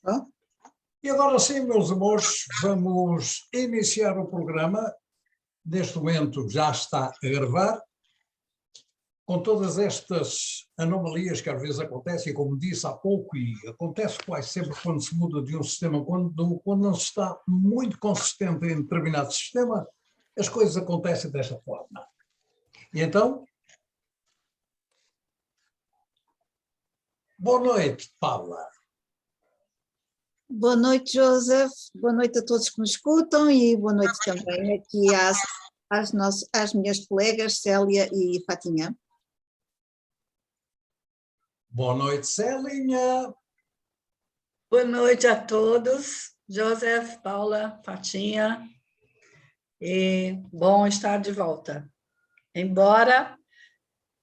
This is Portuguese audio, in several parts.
Tá? E agora sim, meus amores, vamos iniciar o programa. Neste momento já está a gravar, com todas estas anomalias que às vezes acontecem, como disse há pouco, e acontece quase sempre quando se muda de um sistema, quando não se está muito consistente em determinado sistema, as coisas acontecem desta forma. E então, boa noite, Paula. Boa noite, Joseph. Boa noite a todos que nos escutam e boa noite também aqui às minhas colegas Célia e Fatinha. Boa noite, Celinha. Boa noite a todos, Joseph, Paula, Fatinha, e bom estar de volta. Embora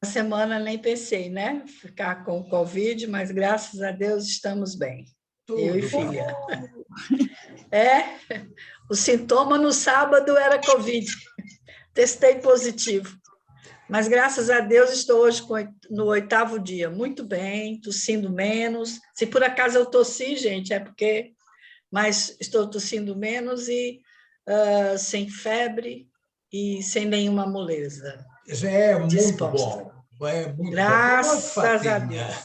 a semana nem pensei, né, ficar com o Covid, mas graças a Deus estamos bem, eu e filha. O sintoma no sábado era Covid, testei positivo. Mas, graças a Deus, estou hoje no 8º dia, muito bem, tossindo menos. Se por acaso eu tossi, gente, é porque... Mas estou tossindo menos e sem febre e sem nenhuma moleza. Já é muito disposta. bom. É muito Graças bom. a Deus.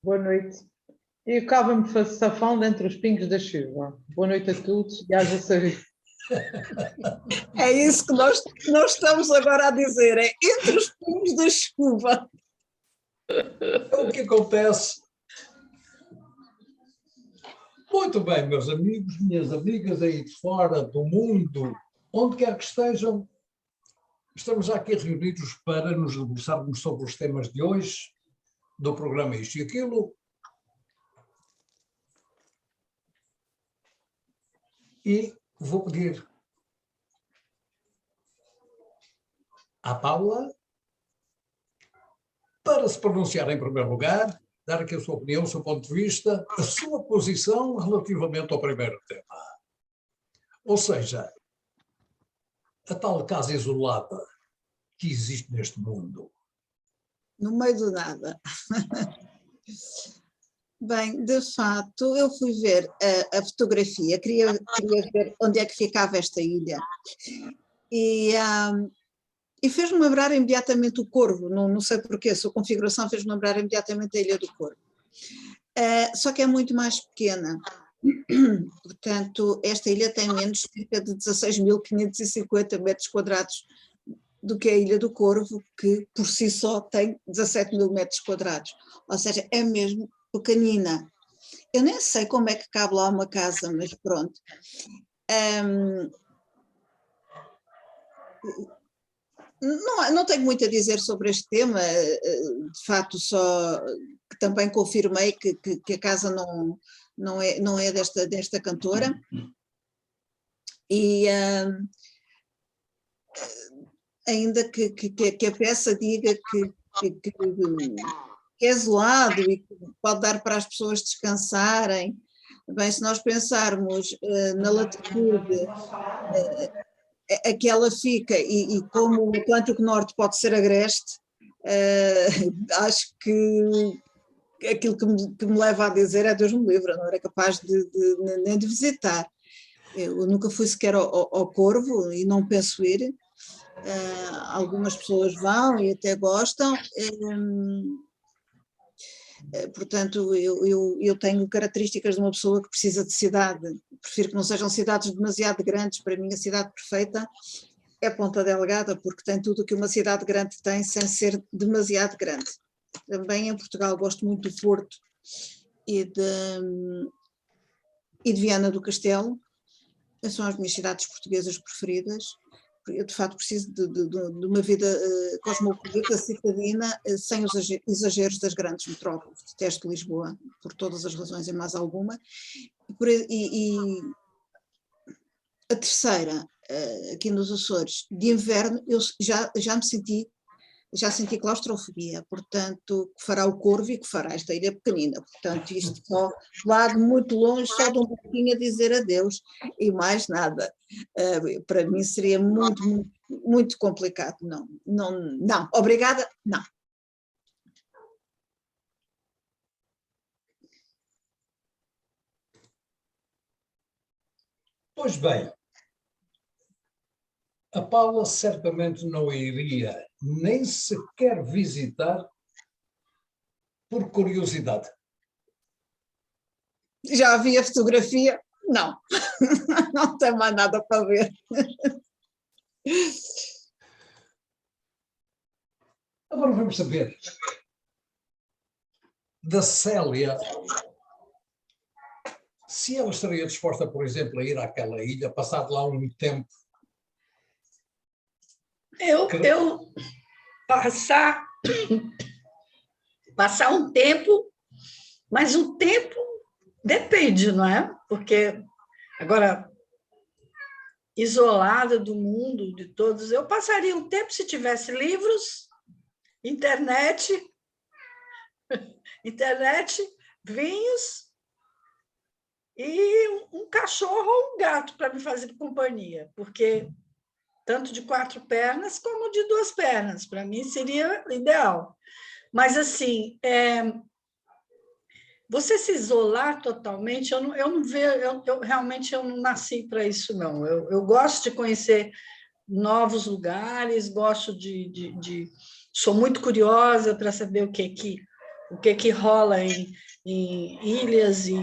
Boa noite. E acaba-me safando entre os pingos da chuva. Boa noite a todos e haja saúde. É isso que nós estamos agora a dizer, é entre os pingos da chuva. É o que acontece. Muito bem, meus amigos, minhas amigas aí de fora do mundo, onde quer que estejam, estamos aqui reunidos para nos debruçarmos sobre os temas de hoje, do programa Isto e Aquilo. E vou pedir à Paula para se pronunciar em primeiro lugar, dar aqui a sua opinião, o seu ponto de vista, a sua posição relativamente ao primeiro tema. Ou seja, a tal casa isolada que existe neste mundo. No meio do nada. Bem, de facto, eu fui ver a fotografia, queria ver onde é que ficava esta ilha. E fez-me lembrar imediatamente o Corvo, não sei porquê, a sua configuração fez-me lembrar imediatamente a Ilha do Corvo. Só que é muito mais pequena. Portanto, esta ilha tem menos cerca de 16.550 metros quadrados do que a Ilha do Corvo, que por si só tem 17.000 metros quadrados. Ou seja, é mesmo pequenina. Eu nem sei como é que cabe lá uma casa, mas pronto. Não tenho muito a dizer sobre este tema, de facto só que também confirmei que a casa não é desta cantora, e ainda que a peça diga que é isolado e que pode dar para as pessoas descansarem. Bem, se nós pensarmos na latitude a que ela fica e como o Atlântico Norte pode ser agreste, acho que aquilo que me leva a dizer é Deus me livre, não era capaz nem de visitar. Eu nunca fui sequer ao Corvo e não penso ir. Algumas pessoas vão e até gostam. Portanto, eu tenho características de uma pessoa que precisa de cidade, prefiro que não sejam cidades demasiado grandes. Para mim a cidade perfeita é Ponta Delgada, porque tem tudo o que uma cidade grande tem sem ser demasiado grande. Também em Portugal gosto muito do Porto e de Viana do Castelo, são as minhas cidades portuguesas preferidas. Eu de facto preciso de uma vida cosmopolita, citadina, sem os exageros das grandes metrópoles. Detesto Lisboa, por todas as razões e mais alguma. E a terceira, aqui nos Açores, de inverno, eu já senti claustrofobia, portanto, que fará o Corvo e que fará esta ilha pequenina. Portanto, isto só lá de muito longe, só de um pouquinho a dizer adeus e mais nada. Para mim seria muito, muito, muito complicado. Não, obrigada, não. Pois bem, a Paula certamente não iria nem sequer visitar por curiosidade. Já vi a fotografia? Não, não tem mais nada para ver. Agora vamos saber da Célia se ela estaria disposta, por exemplo, a ir àquela ilha, passar lá um tempo. Eu passar um tempo, mas o tempo depende, não é? Porque agora, isolada do mundo, de todos, eu passaria um tempo se tivesse livros, internet, vinhos e um cachorro ou um gato para me fazer companhia, porque tanto de 4 pernas como de 2 pernas, para mim seria ideal. Mas, assim, você se isolar totalmente, eu não vejo, realmente eu não nasci para isso, não. Eu gosto de conhecer novos lugares, gosto sou muito curiosa para saber o que rola em ilhas e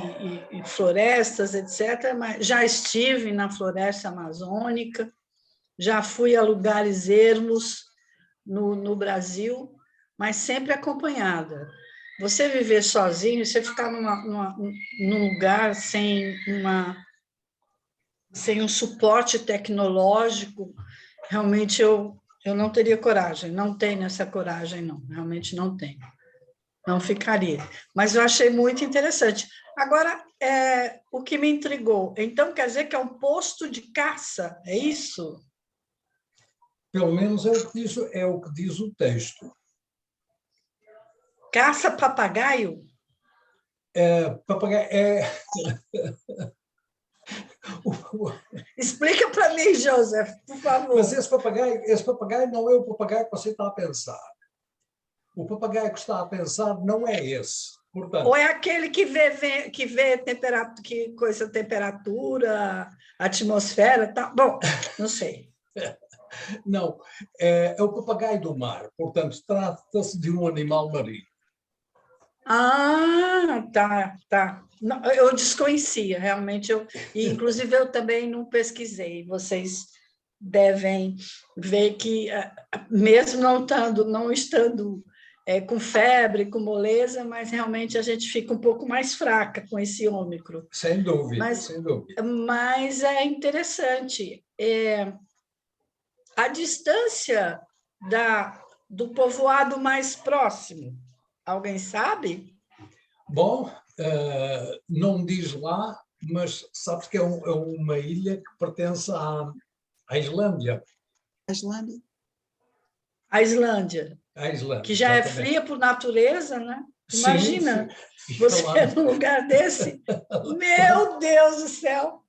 florestas, etc. Mas já estive na floresta amazônica, já fui a lugares ermos no Brasil, mas sempre acompanhada. Você viver sozinho, você ficar num lugar sem um suporte tecnológico, realmente eu não teria coragem, não tenho essa coragem, não, realmente não tenho. Não ficaria. Mas eu achei muito interessante. Agora, o que me intrigou, então quer dizer que é um posto de caça, é isso? Pelo menos é o que diz o texto. Caça papagaio? Papagaio Explica para mim, Joseph, por favor. Mas esse papagaio não é o papagaio que você está a pensar. O papagaio que está a pensar não é esse. Portanto, ou é aquele que vê temperatura, atmosfera, tá? Bom, não sei. Não, é o papagaio do mar. Portanto, trata-se de um animal marinho. Ah, tá. Não, eu desconhecia, realmente. Inclusive, eu também não pesquisei. Vocês devem ver que, mesmo não estando com febre, com moleza, mas realmente a gente fica um pouco mais fraca com esse ômicron. Sem dúvida, sem dúvida. Mas é interessante. A distância do povoado mais próximo, alguém sabe? Bom, não diz lá, mas sabes que é uma ilha que pertence à Islândia. A Islândia? A Islândia. A Islândia, que já exatamente. É fria por natureza, né? Imagina, sim. você num lugar desse. Meu Deus do céu!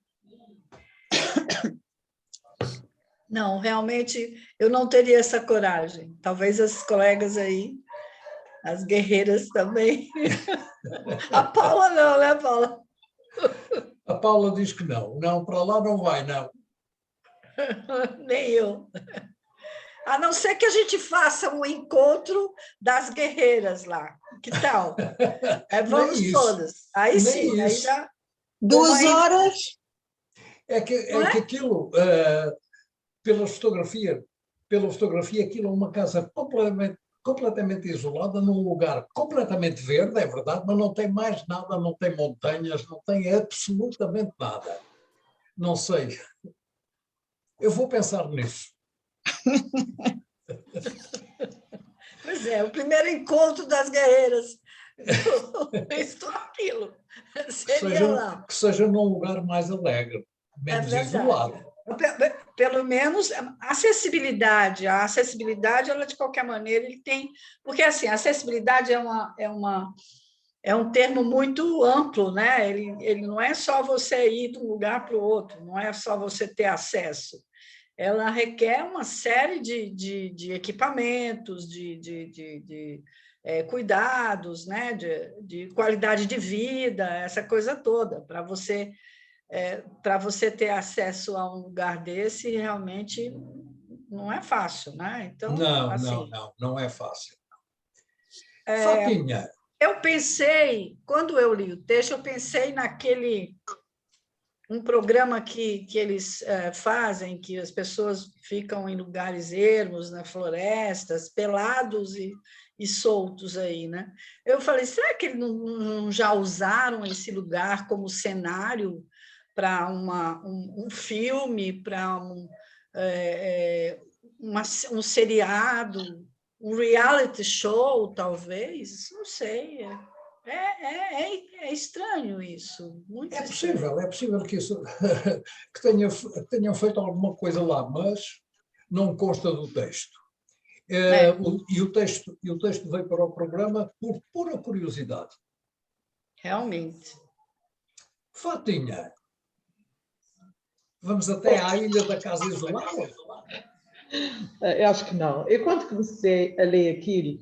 Não, realmente, eu não teria essa coragem. Talvez as colegas aí, as guerreiras também. A Paula não, né, Paula? A Paula diz que não. Não, para lá não vai, não. Nem eu. A não ser que a gente faça um encontro das guerreiras lá. Que tal? Vamos todas. Aí sim, aí já... 2 horas? É que aquilo, pela fotografia, aquilo é uma casa completamente isolada, num lugar completamente verde, é verdade, mas não tem mais nada, não tem montanhas, não tem absolutamente nada. Não sei. Eu vou pensar nisso. Pois é, o primeiro encontro das guerreiras. Isto ou aquilo. Seria que seja num lugar mais alegre, menos isolado. Pelo menos a acessibilidade, ela de qualquer maneira ele tem, porque assim, a acessibilidade é um termo muito amplo, né? Ele não é só você ir de um lugar para o outro, não é só você ter acesso. Ela requer uma série de equipamentos, de cuidados, né? de qualidade de vida, essa coisa toda, para você para você ter acesso a um lugar desse, realmente não é fácil, né? Então, assim, não é fácil. Fatinha. Eu pensei, quando eu li o texto, eu pensei um programa que eles fazem, que as pessoas ficam em lugares ermos, nas florestas, pelados e soltos aí, né? Eu falei, será que eles não já usaram esse lugar como cenário para um filme, para um seriado, um reality show, talvez? Não sei. É estranho isso, muito estranho. É possível que isso que tenham feito alguma coisa lá, mas não consta do texto. E o texto veio para o programa por pura curiosidade. Realmente. Fatinha, vamos até à Ilha da Casa Isolada? Eu acho que não. Eu, quando comecei a ler aquilo,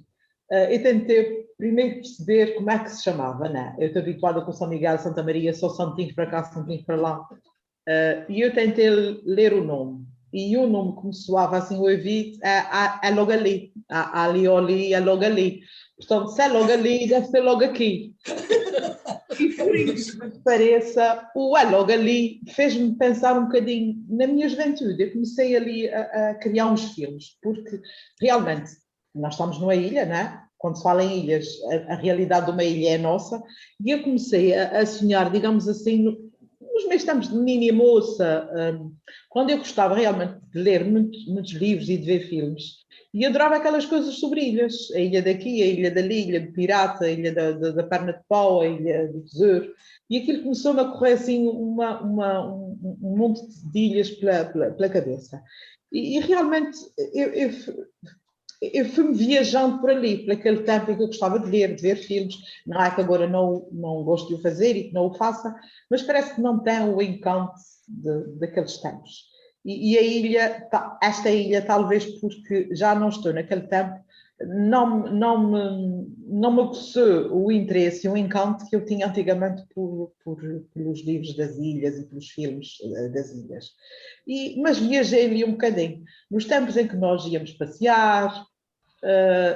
eu tentei primeiro perceber como é que se chamava, né? Eu estou habituada com São Miguel, Santa Maria, só santinhos para cá, santinhos para lá. E eu tentei ler o nome. E o nome, como soava assim, o ouvido, é logo ali. Ali, ali, é logo ali. Portanto, se é logo ali, deve ser logo aqui. E por isso que pareça, o é logo ali fez-me pensar um bocadinho na minha juventude. Eu comecei ali a criar uns filmes, porque realmente nós estamos numa ilha, né? Quando se fala em ilhas, a realidade de uma ilha é nossa, e eu comecei a sonhar, digamos assim, nos meus tempos de menina e moça, quando eu gostava realmente de ler muitos livros e de ver filmes, e adorava aquelas coisas sobre ilhas, a ilha daqui, a ilha dali, a ilha do pirata, a ilha da perna de pau, a ilha do tesouro, e aquilo começou-me a correr assim um monte de ilhas pela cabeça. E realmente eu fui-me viajando por ali, por aquele tempo em que eu gostava de ler, de ver filmes. Não é que agora não gosto de o fazer e que não o faça, mas parece que não tem o encanto daqueles tempos. E a ilha, esta ilha, talvez porque já não estou naquele tempo, não me aguçou o interesse e o encanto que eu tinha antigamente pelos livros das ilhas e pelos filmes das ilhas. Mas viajei ali um bocadinho. Nos tempos em que nós íamos passear,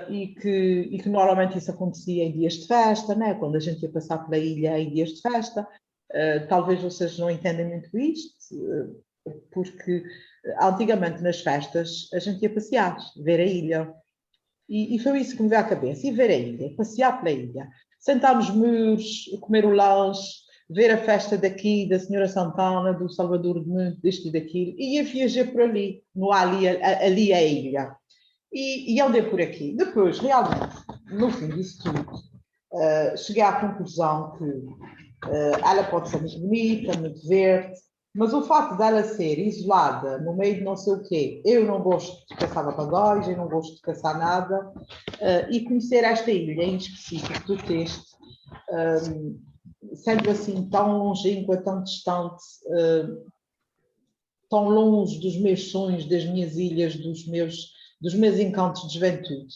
e que normalmente isso acontecia em dias de festa, né? Quando a gente ia passar pela ilha em dias de festa, talvez vocês não entendem muito isto, porque antigamente nas festas a gente ia passear, ver a ilha. E foi isso que me veio à cabeça, ir ver a ilha, passear pela ilha, sentar nos muros, comer o lanche, ver a festa daqui, da Senhora Santana, do Salvador de Mundo, disto e daquilo, e ia viajar por ali, no ali a ilha. E andei por aqui. Depois, realmente, no fim disso tudo, cheguei à conclusão que ela pode ser muito bonita, muito verde, mas o facto dela ser isolada no meio de não sei o quê, eu não gosto de caçar papagaios, eu não gosto de caçar nada, e conhecer esta ilha em específico do texto, sendo assim tão longínqua, tão distante, tão longe dos meus sonhos, das minhas ilhas, dos meus encantos de juventude.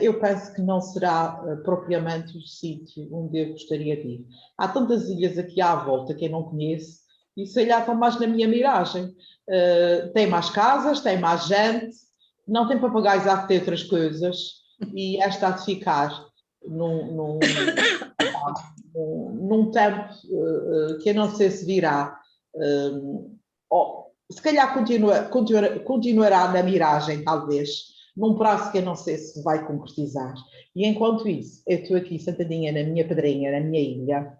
Eu penso que não será propriamente o sítio onde eu gostaria de ir. Há tantas ilhas aqui à volta que eu não conheço, e se calhar estão mais na minha miragem. Tem mais casas, tem mais gente, não tem papagaios, há que ter outras coisas, e esta há de ficar num tempo que eu não sei se virá. Se calhar continuará na miragem, talvez, num prazo que eu não sei se vai concretizar. E enquanto isso, eu estou aqui sentadinha na minha pedrinha, na minha ilha,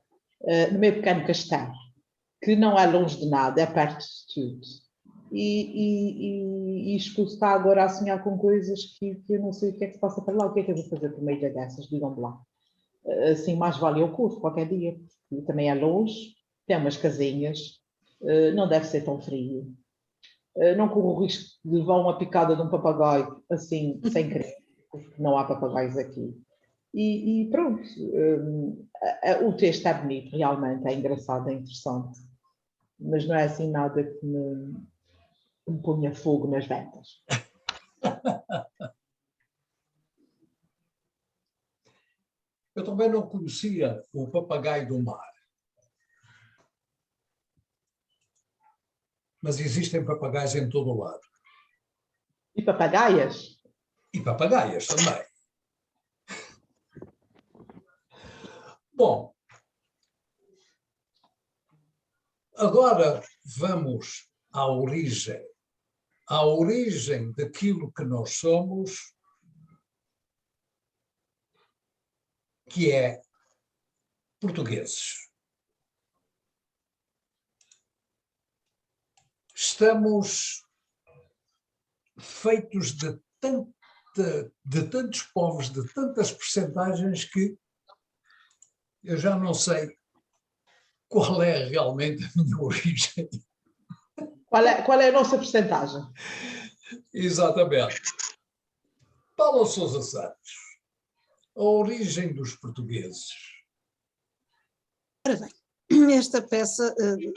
no meu pequeno castelo, que não é longe de nada, é perto de tudo. E escuto agora a sonhar com coisas que eu não sei o que é que se passa para lá, o que é que eu vou fazer por meio dessas, digam-me lá. Assim, mais vale eu curso qualquer dia, porque também é longe, tem umas casinhas, não deve ser tão frio. Não corro o risco de levar uma picada de um papagaio, assim, sem querer, porque não há papagaios aqui. E pronto, o texto é bonito, realmente, é engraçado, é interessante, mas não é assim nada que me ponha fogo nas ventas. Eu também não conhecia o papagaio do mar. mas existem papagaios em todo o lado. E papagaias? E papagaias também. Bom, agora vamos à origem daquilo que nós somos, que é portugueses. Estamos feitos de tantos povos, de tantas percentagens, que eu já não sei qual é realmente a minha origem. Qual é a nossa percentagem? Exatamente. Paula Sousa Santos, a origem dos portugueses. Ora bem, esta peça, de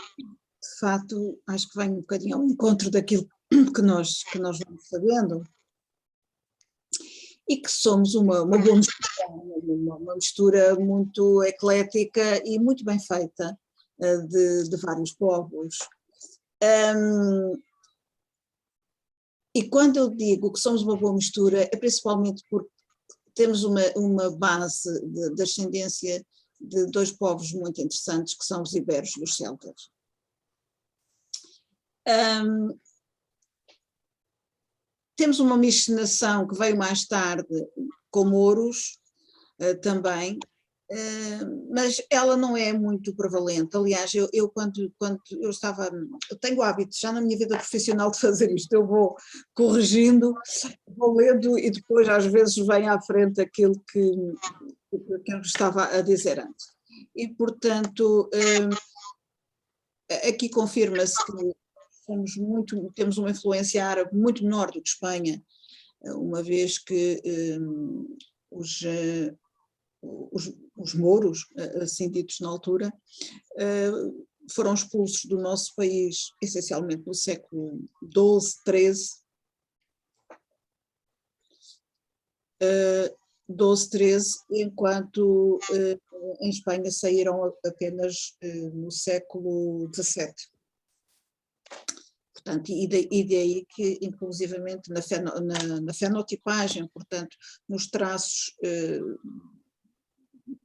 facto, acho que vem um bocadinho ao encontro daquilo que nós vamos sabendo, e que somos uma boa mistura, uma mistura muito eclética e muito bem feita de vários povos. E quando eu digo que somos uma boa mistura, é principalmente porque temos uma base de ascendência de dois povos muito interessantes, que são os iberos e os celtas. Temos uma miscigenação que veio mais tarde com mouros também, mas ela não é muito prevalente. Aliás, eu quando eu estava, eu tenho o hábito já na minha vida profissional de fazer isto, eu vou corrigindo, vou lendo e depois às vezes vem à frente aquilo que eu estava a dizer antes. E portanto, aqui confirma-se que temos uma influência árabe muito menor do que Espanha, uma vez que os mouros, assim ditos na altura, foram expulsos do nosso país essencialmente no século XII, XIII, enquanto em Espanha saíram apenas no século XVII. Portanto, e daí que, inclusivamente, na fenotipagem, portanto, nos traços,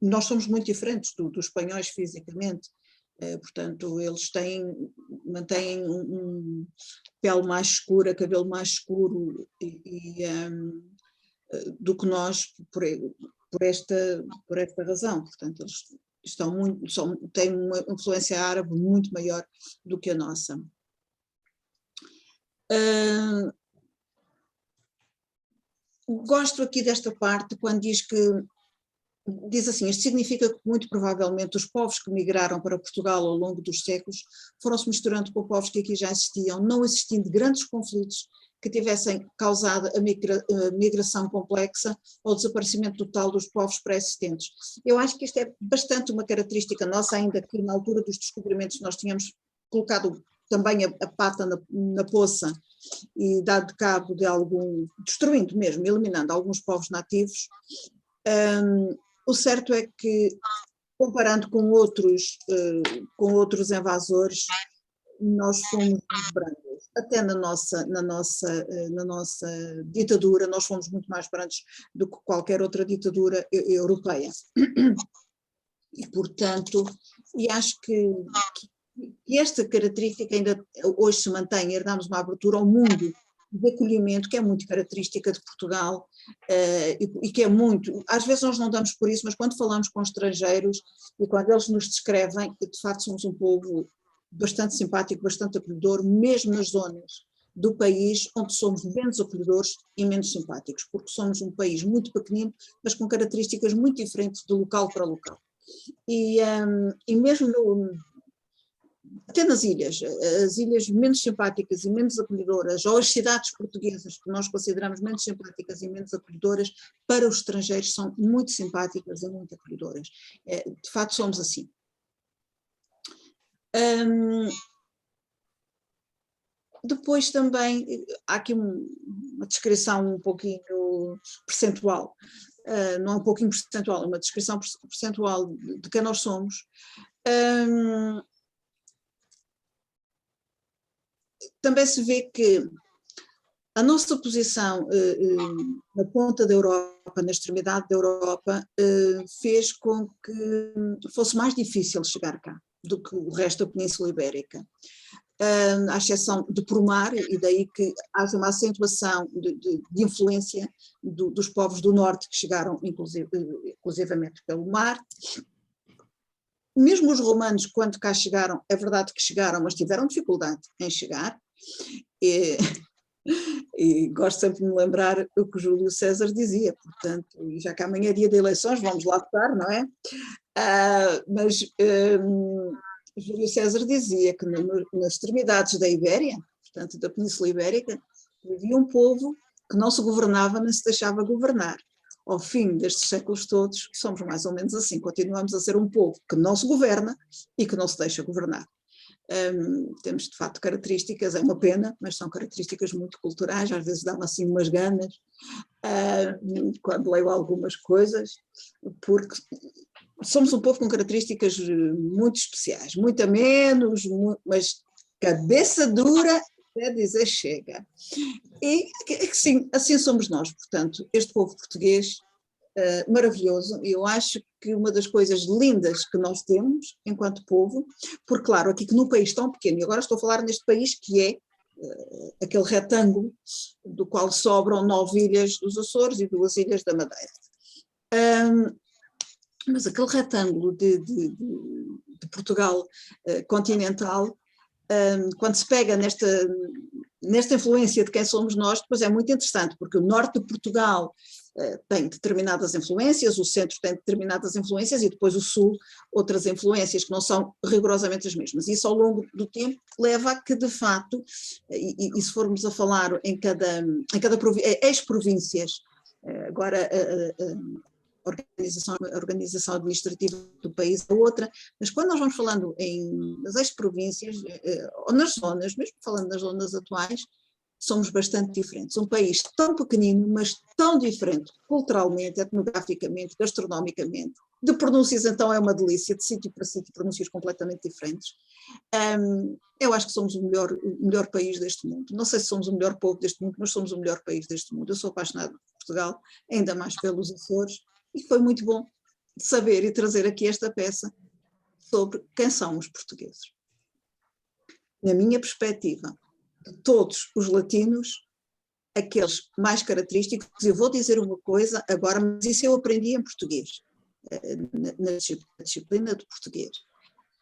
nós somos muito diferentes dos espanhóis fisicamente, portanto, eles mantêm pele mais escura, cabelo mais escuro do que nós por esta razão. Portanto, eles têm uma influência árabe muito maior do que a nossa. Gosto aqui desta parte quando diz assim: isto significa que muito provavelmente os povos que migraram para Portugal ao longo dos séculos foram-se misturando com povos que aqui já existiam, não existindo grandes conflitos que tivessem causado a migração complexa ou o desaparecimento total dos povos pré-existentes. Eu acho que isto é bastante uma característica nossa, ainda que na altura dos descobrimentos nós tínhamos colocado também a pata na poça e dado cabo de destruindo mesmo, eliminando alguns povos nativos. O certo é que, comparando com outros invasores, nós fomos muito brancos. Até na nossa ditadura, nós fomos muito mais brancos do que qualquer outra ditadura europeia. E, portanto, acho que esta característica ainda hoje se mantém. Herdamos uma abertura ao mundo de acolhimento que é muito característica de Portugal, e que é muito, às vezes nós não damos por isso, mas quando falamos com estrangeiros e quando eles nos descrevem, de facto somos um povo bastante simpático, bastante acolhedor, mesmo nas zonas do país onde somos menos acolhedores e menos simpáticos, porque somos um país muito pequenino, mas com características muito diferentes de local para local. E mesmo até nas ilhas, as ilhas menos simpáticas e menos acolhedoras, ou as cidades portuguesas que nós consideramos menos simpáticas e menos acolhedoras, para os estrangeiros são muito simpáticas e muito acolhedoras. De facto somos assim. Depois também há aqui uma descrição um pouquinho percentual, não é um pouquinho percentual, é uma descrição percentual de quem nós somos. também se vê que a nossa posição na ponta da Europa, na extremidade da Europa, fez com que fosse mais difícil chegar cá do que o resto da Península Ibérica. À exceção de por mar, e daí que haja uma acentuação de influência dos povos do norte que chegaram inclusivamente pelo mar. Mesmo os romanos, quando cá chegaram, é verdade que chegaram, mas tiveram dificuldade em chegar. E gosto sempre de me lembrar o que Júlio César dizia, portanto, já que amanhã é dia de eleições, vamos lá votar, não é? Mas Júlio César dizia que nas extremidades da Ibéria, portanto da Península Ibérica, havia um povo que não se governava nem se deixava governar. Ao fim destes séculos todos, somos mais ou menos assim, continuamos a ser um povo que não se governa e que não se deixa governar. Temos de facto características, é uma pena, mas são características muito culturais, às vezes dá-me assim umas ganas, quando leio algumas coisas, porque somos um povo com características muito especiais, muito a menos, mas cabeça dura até dizer chega. E sim, assim somos nós, portanto, este povo português maravilhoso, e eu acho que uma das coisas lindas que nós temos enquanto povo, porque claro, aqui que num país tão pequeno, e agora estou a falar neste país que é aquele retângulo do qual sobram 9 ilhas dos Açores e 2 ilhas da Madeira. Mas aquele retângulo de Portugal continental, quando se pega nesta influência de quem somos nós, depois é muito interessante, porque o norte de Portugal tem determinadas influências, o centro tem determinadas influências e depois o sul outras influências que não são rigorosamente as mesmas. Isso ao longo do tempo leva a que de facto, e se formos a falar em cada ex-províncias, agora a organização administrativa do país é outra, mas quando nós vamos falando nas ex-províncias, ou nas zonas, mesmo falando das zonas atuais, somos bastante diferentes. Um país tão pequenino, mas tão diferente culturalmente, etnograficamente, gastronomicamente. De pronúncias, então, é uma delícia, de sítio para sítio, pronúncias completamente diferentes. Eu acho que somos o melhor país deste mundo. Não sei se somos o melhor povo deste mundo, mas somos o melhor país deste mundo. Eu sou apaixonada por Portugal, ainda mais pelos Açores, e foi muito bom saber e trazer aqui esta peça sobre quem são os portugueses. Na minha perspectiva, de todos os latinos, aqueles mais característicos, eu vou dizer uma coisa agora, mas isso eu aprendi em português, na disciplina de português.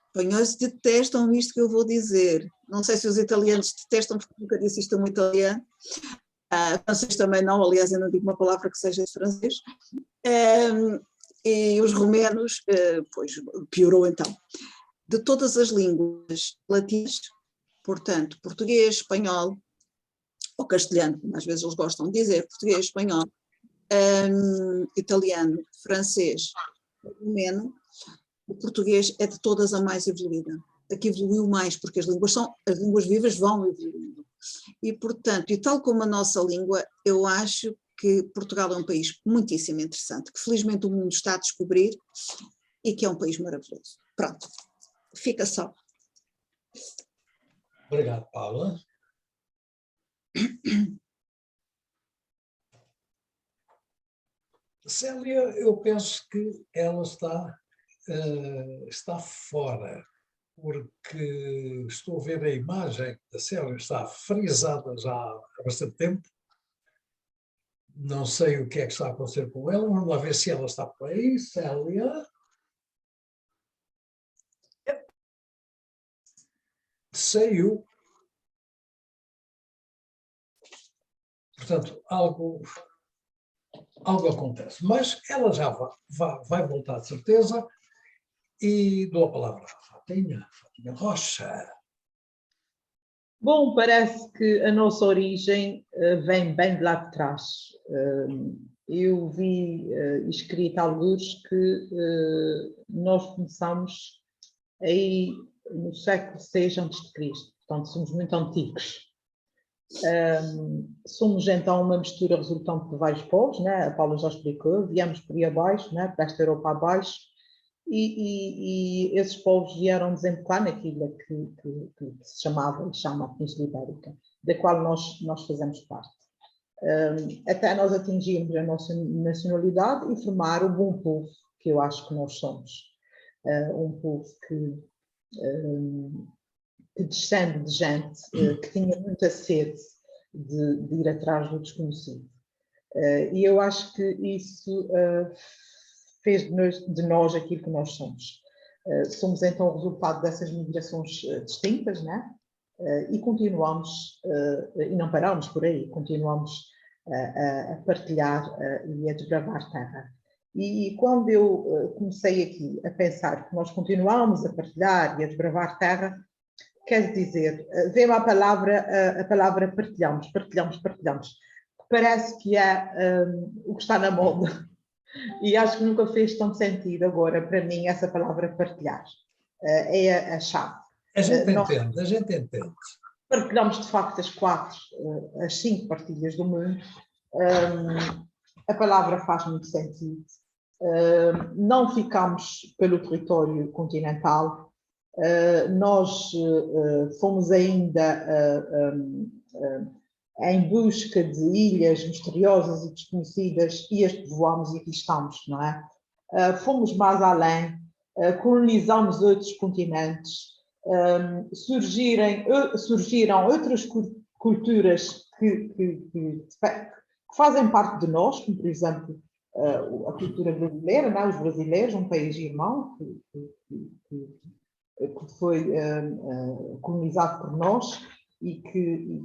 Espanhóis detestam isto que eu vou dizer, não sei se os italianos detestam, porque nunca disse isto a um italiano, francês também não, aliás eu não digo uma palavra que seja de francês, e os romenos, pois piorou então. De todas as línguas latinas, portanto, português, espanhol, ou castelhano, como às vezes eles gostam de dizer, português, espanhol, italiano, francês, romeno, o português é de todas a mais evoluída. Aqui evoluiu mais, porque as línguas vivas vão evoluindo. E, portanto, e tal como a nossa língua, eu acho que Portugal é um país muitíssimo interessante, que felizmente o mundo está a descobrir e que é um país maravilhoso. Pronto, fica só. Obrigado, Paula. Célia, eu penso que ela está fora, porque estou a ver a imagem da Célia, está frisada já há bastante tempo. Não sei o que é que está a acontecer com ela, vamos lá ver se ela está por aí. Célia? Saiu. Portanto, algo acontece, mas ela já vai voltar de certeza e dou a palavra à Fatinha Rocha. Bom, parece que a nossa origem vem bem de lá de trás. Eu vi escrito alguns que nós começamos aí no século VI a.C., portanto somos muito antigos. Somos então uma mistura resultante de vários povos, né? A Paula já explicou, viemos por aí abaixo, né? Para esta Europa abaixo, e esses povos vieram desembocar naquilo que se chamava e chama a Península Ibérica, da qual nós fazemos parte. Até nós atingirmos a nossa nacionalidade e formar o bom povo que eu acho que nós somos. Um povo que descende de gente que tinha muita sede de ir atrás do desconhecido. E eu acho que isso fez de nós aquilo que nós somos. Somos então o resultado dessas migrações distintas, né? E continuamos, e não paramos por aí, continuamos a partilhar e a desbravar terra. E quando eu comecei aqui a pensar que nós continuamos a partilhar e a desbravar terra, quer dizer, veio a palavra partilhamos, parece que é o que está na moda. E acho que nunca fez tanto sentido agora, para mim, essa palavra partilhar. É a chave. A gente entende. Partilhamos, de facto, as 5 partilhas do mundo. A palavra faz muito sentido. Não ficamos pelo território continental. Nós fomos ainda em busca de ilhas misteriosas e desconhecidas e as povoámos e aqui estamos, não é? Fomos mais além, colonizamos outros continentes, surgiram outras culturas que fazem parte de nós, como por exemplo a cultura brasileira, não é? Os brasileiros, um país irmão que foi colonizado por nós e que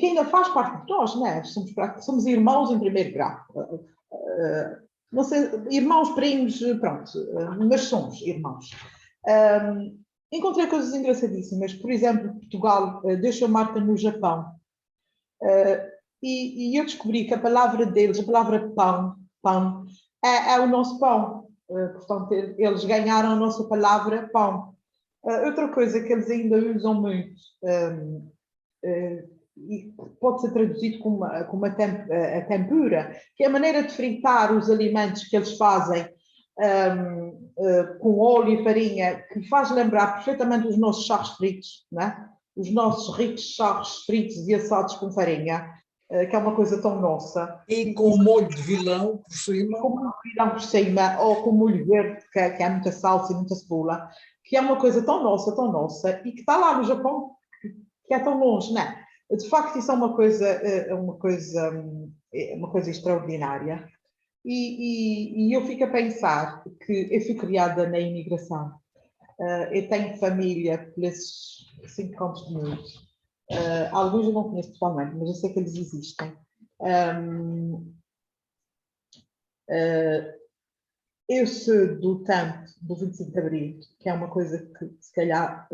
ainda faz parte de nós, né? Somos irmãos em primeiro grau. Não sei, irmãos, primos, pronto, mas somos irmãos. Encontrei coisas engraçadíssimas. Por exemplo, Portugal deixou marca no Japão. E eu descobri que a palavra deles, a palavra pão, é o nosso pão. Portanto, eles ganharam a nossa palavra pão. Outra coisa que eles ainda usam muito, e pode ser traduzido como a tempura, que é a maneira de fritar os alimentos que eles fazem com óleo e farinha, que faz lembrar perfeitamente os nossos charros fritos, não é? Os nossos ricos charros fritos e assados com farinha, que é uma coisa tão nossa. E com molho de vilão por cima. Com molho de vilão por cima, ou com molho verde, que é muita salsa e muita cebola, que é uma coisa tão nossa, e que está lá no Japão, que é tão longe, não é? De facto, isso é uma coisa extraordinária. E eu fico a pensar que eu fui criada na imigração. Eu tenho família pelos 5 cantos do mundo. Alguns eu não conheço pessoalmente, mas eu sei que eles existem. Eu sou do tempo do 25 de Abril, que é uma coisa que se calhar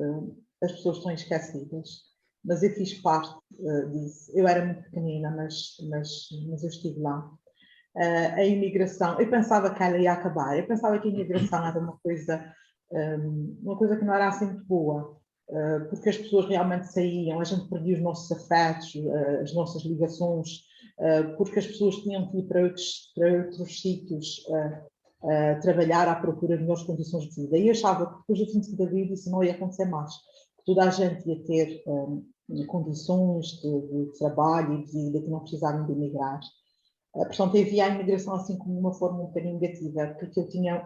as pessoas estão esquecidas, mas eu fiz parte disso. Eu era muito pequenina, mas eu estive lá. A imigração, eu pensava que ela ia acabar, eu pensava que a imigração era uma coisa que não era assim muito boa, porque as pessoas realmente saíam, a gente perdia os nossos afetos, as nossas ligações, porque as pessoas tinham que ir para outros sítios trabalhar à procura de melhores condições de vida. E eu achava que depois do 25 de Abril isso não ia acontecer mais, que toda a gente ia ter condições de trabalho e de vida que não precisavam de emigrar. Portanto, eu via a imigração assim como uma forma um bocadinho negativa, porque eu tinha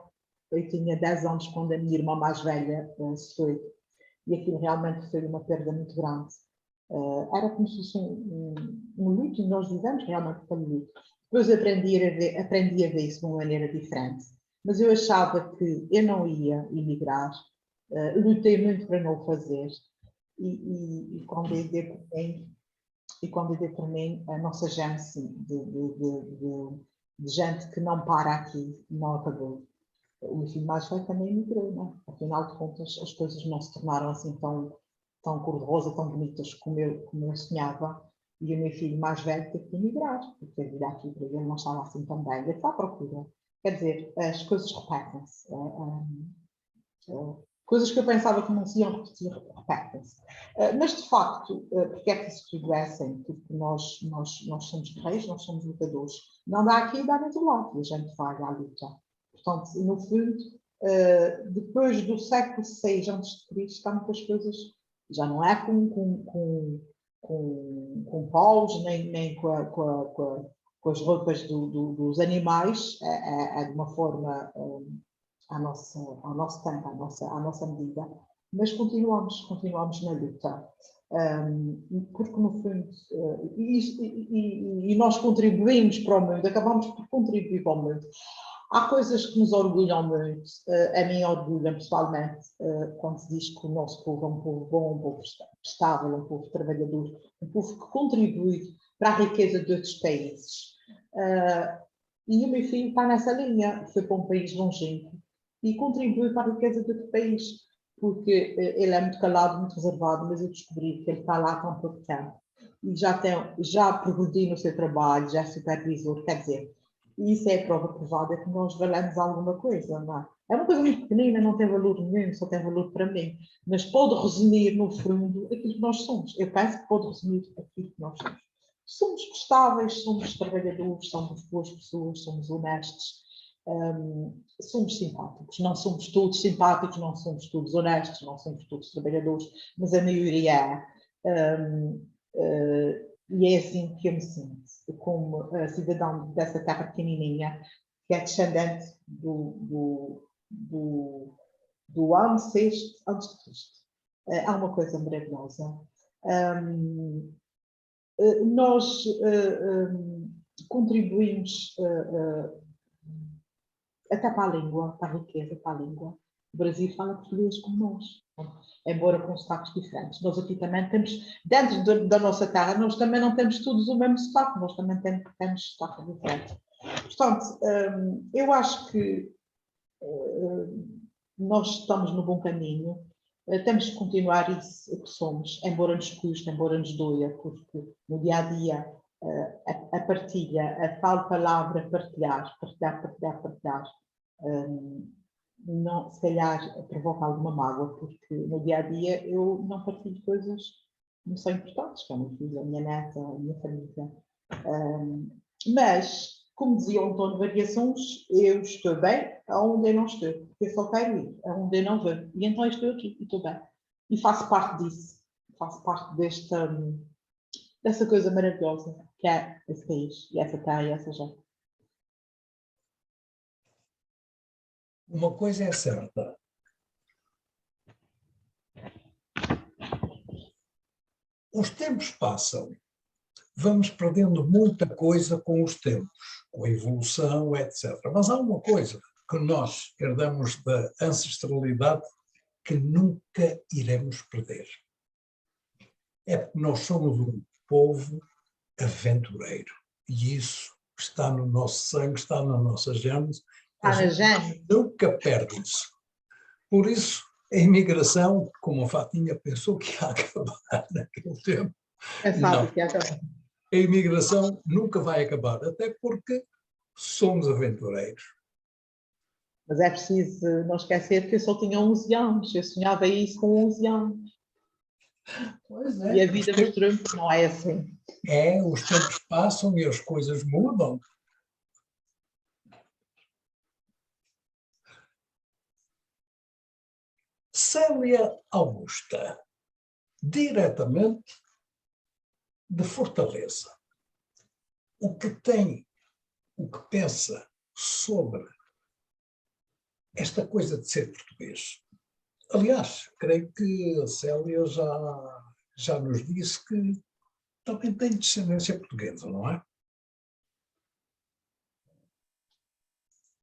10 anos quando a minha irmã mais velha se foi, e aquilo realmente foi uma perda muito grande. Era como se fosse um luto, e nós vivemos realmente pelo luto. Depois aprendi a ver isso de uma maneira diferente, mas eu achava que eu não ia emigrar, lutei muito para não o fazer, e quando eu dei por mim, a nossa gênese de gente que não para aqui, não acabou. O meu filho mais velho também emigrou, não é? Afinal de contas, as coisas não se tornaram assim tão cor-de-rosa, tão bonitas como eu sonhava, e o meu filho mais velho teve que emigrar, porque a vida aqui para ele não estava assim tão bem. Ele está à procura. Quer dizer, as coisas repetem-se. Coisas que eu pensava que não se iam repetir, repetem-se. Mas, de facto, porque é que isso tudo é assim? Porque nós somos reis, nós somos lutadores. Não dá aqui, dá no outro lado, e a gente vai à luta. Portanto, no fundo, depois do século VI a.C., há muitas coisas, já não é com paus, nem com as roupas dos animais, é de uma forma ao nosso tempo, à nossa medida, mas continuamos na luta. Porque, no fundo, e nós contribuímos para o mundo, acabamos por contribuir para o mundo. Há coisas que nos orgulham muito, a mim orgulha pessoalmente, quando se diz que o nosso povo é um povo bom, um povo estável, um povo trabalhador, um povo que contribui para a riqueza de outros países. E o meu filho está nessa linha, foi para um país longínquo e contribui para a riqueza de outro país, porque ele é muito calado, muito reservado, mas eu descobri que ele está lá há tão pouco tempo e já progrediu no seu trabalho, já é supervisor, quer dizer, e isso é a prova provada que nós valemos alguma coisa, não é? É uma coisa muito pequenina, não tem valor nenhum, só tem valor para mim, mas pode resumir, no fundo, aquilo que nós somos. Eu penso que pode resumir aquilo que nós somos. Somos prestáveis, somos trabalhadores, somos boas pessoas, somos honestos, somos simpáticos. Não somos todos simpáticos, não somos todos honestos, não somos todos trabalhadores, mas a maioria é. E é assim que eu me sinto, como cidadão dessa terra pequenininha, que é descendente do ano 6 a.C. Há uma coisa maravilhosa. Nós contribuímos até para a língua, para a riqueza, para a língua. O Brasil fala português como nós, embora com sotaques diferentes. Nós aqui também temos, dentro da nossa terra, nós também não temos todos o mesmo sotaque, nós também temos sotaque diferente. Portanto, eu acho que nós estamos no bom caminho, temos que continuar isso que somos, embora nos custe, embora nos doia, porque no dia-a-dia a partilha, a tal palavra partilhar, não, se calhar provoca alguma mágoa, porque no dia-a-dia eu não partilho coisas que me são importantes, que é o meu filho, a minha neta, a minha família. Mas, como dizia o António Variações, eu estou bem aonde eu não estou, porque eu só quero ir aonde eu não vou. E então eu estou aqui e estou bem. E faço parte disso, faço parte dessa coisa maravilhosa que é esse país, e essa terra, e essa gente. Uma coisa é certa. Os tempos passam. Vamos perdendo muita coisa com os tempos, com a evolução, etc. Mas há uma coisa que nós herdamos da ancestralidade que nunca iremos perder. É porque nós somos um povo aventureiro. E isso está no nosso sangue, está na nossa gênese. A gente nunca perde isso. Por isso, a imigração, como a Fatinha pensou que ia acabar naquele tempo, não. A imigração nunca vai acabar, até porque somos aventureiros. Mas é preciso não esquecer que eu só tinha 11 anos, eu sonhava isso com 11 anos. Pois é. E a vida mostrou-me que não é assim. Os tempos passam e as coisas mudam. Célia Augusta, diretamente de Fortaleza. O que pensa sobre esta coisa de ser português? Aliás, creio que a Célia já nos disse que também tem descendência portuguesa, não é?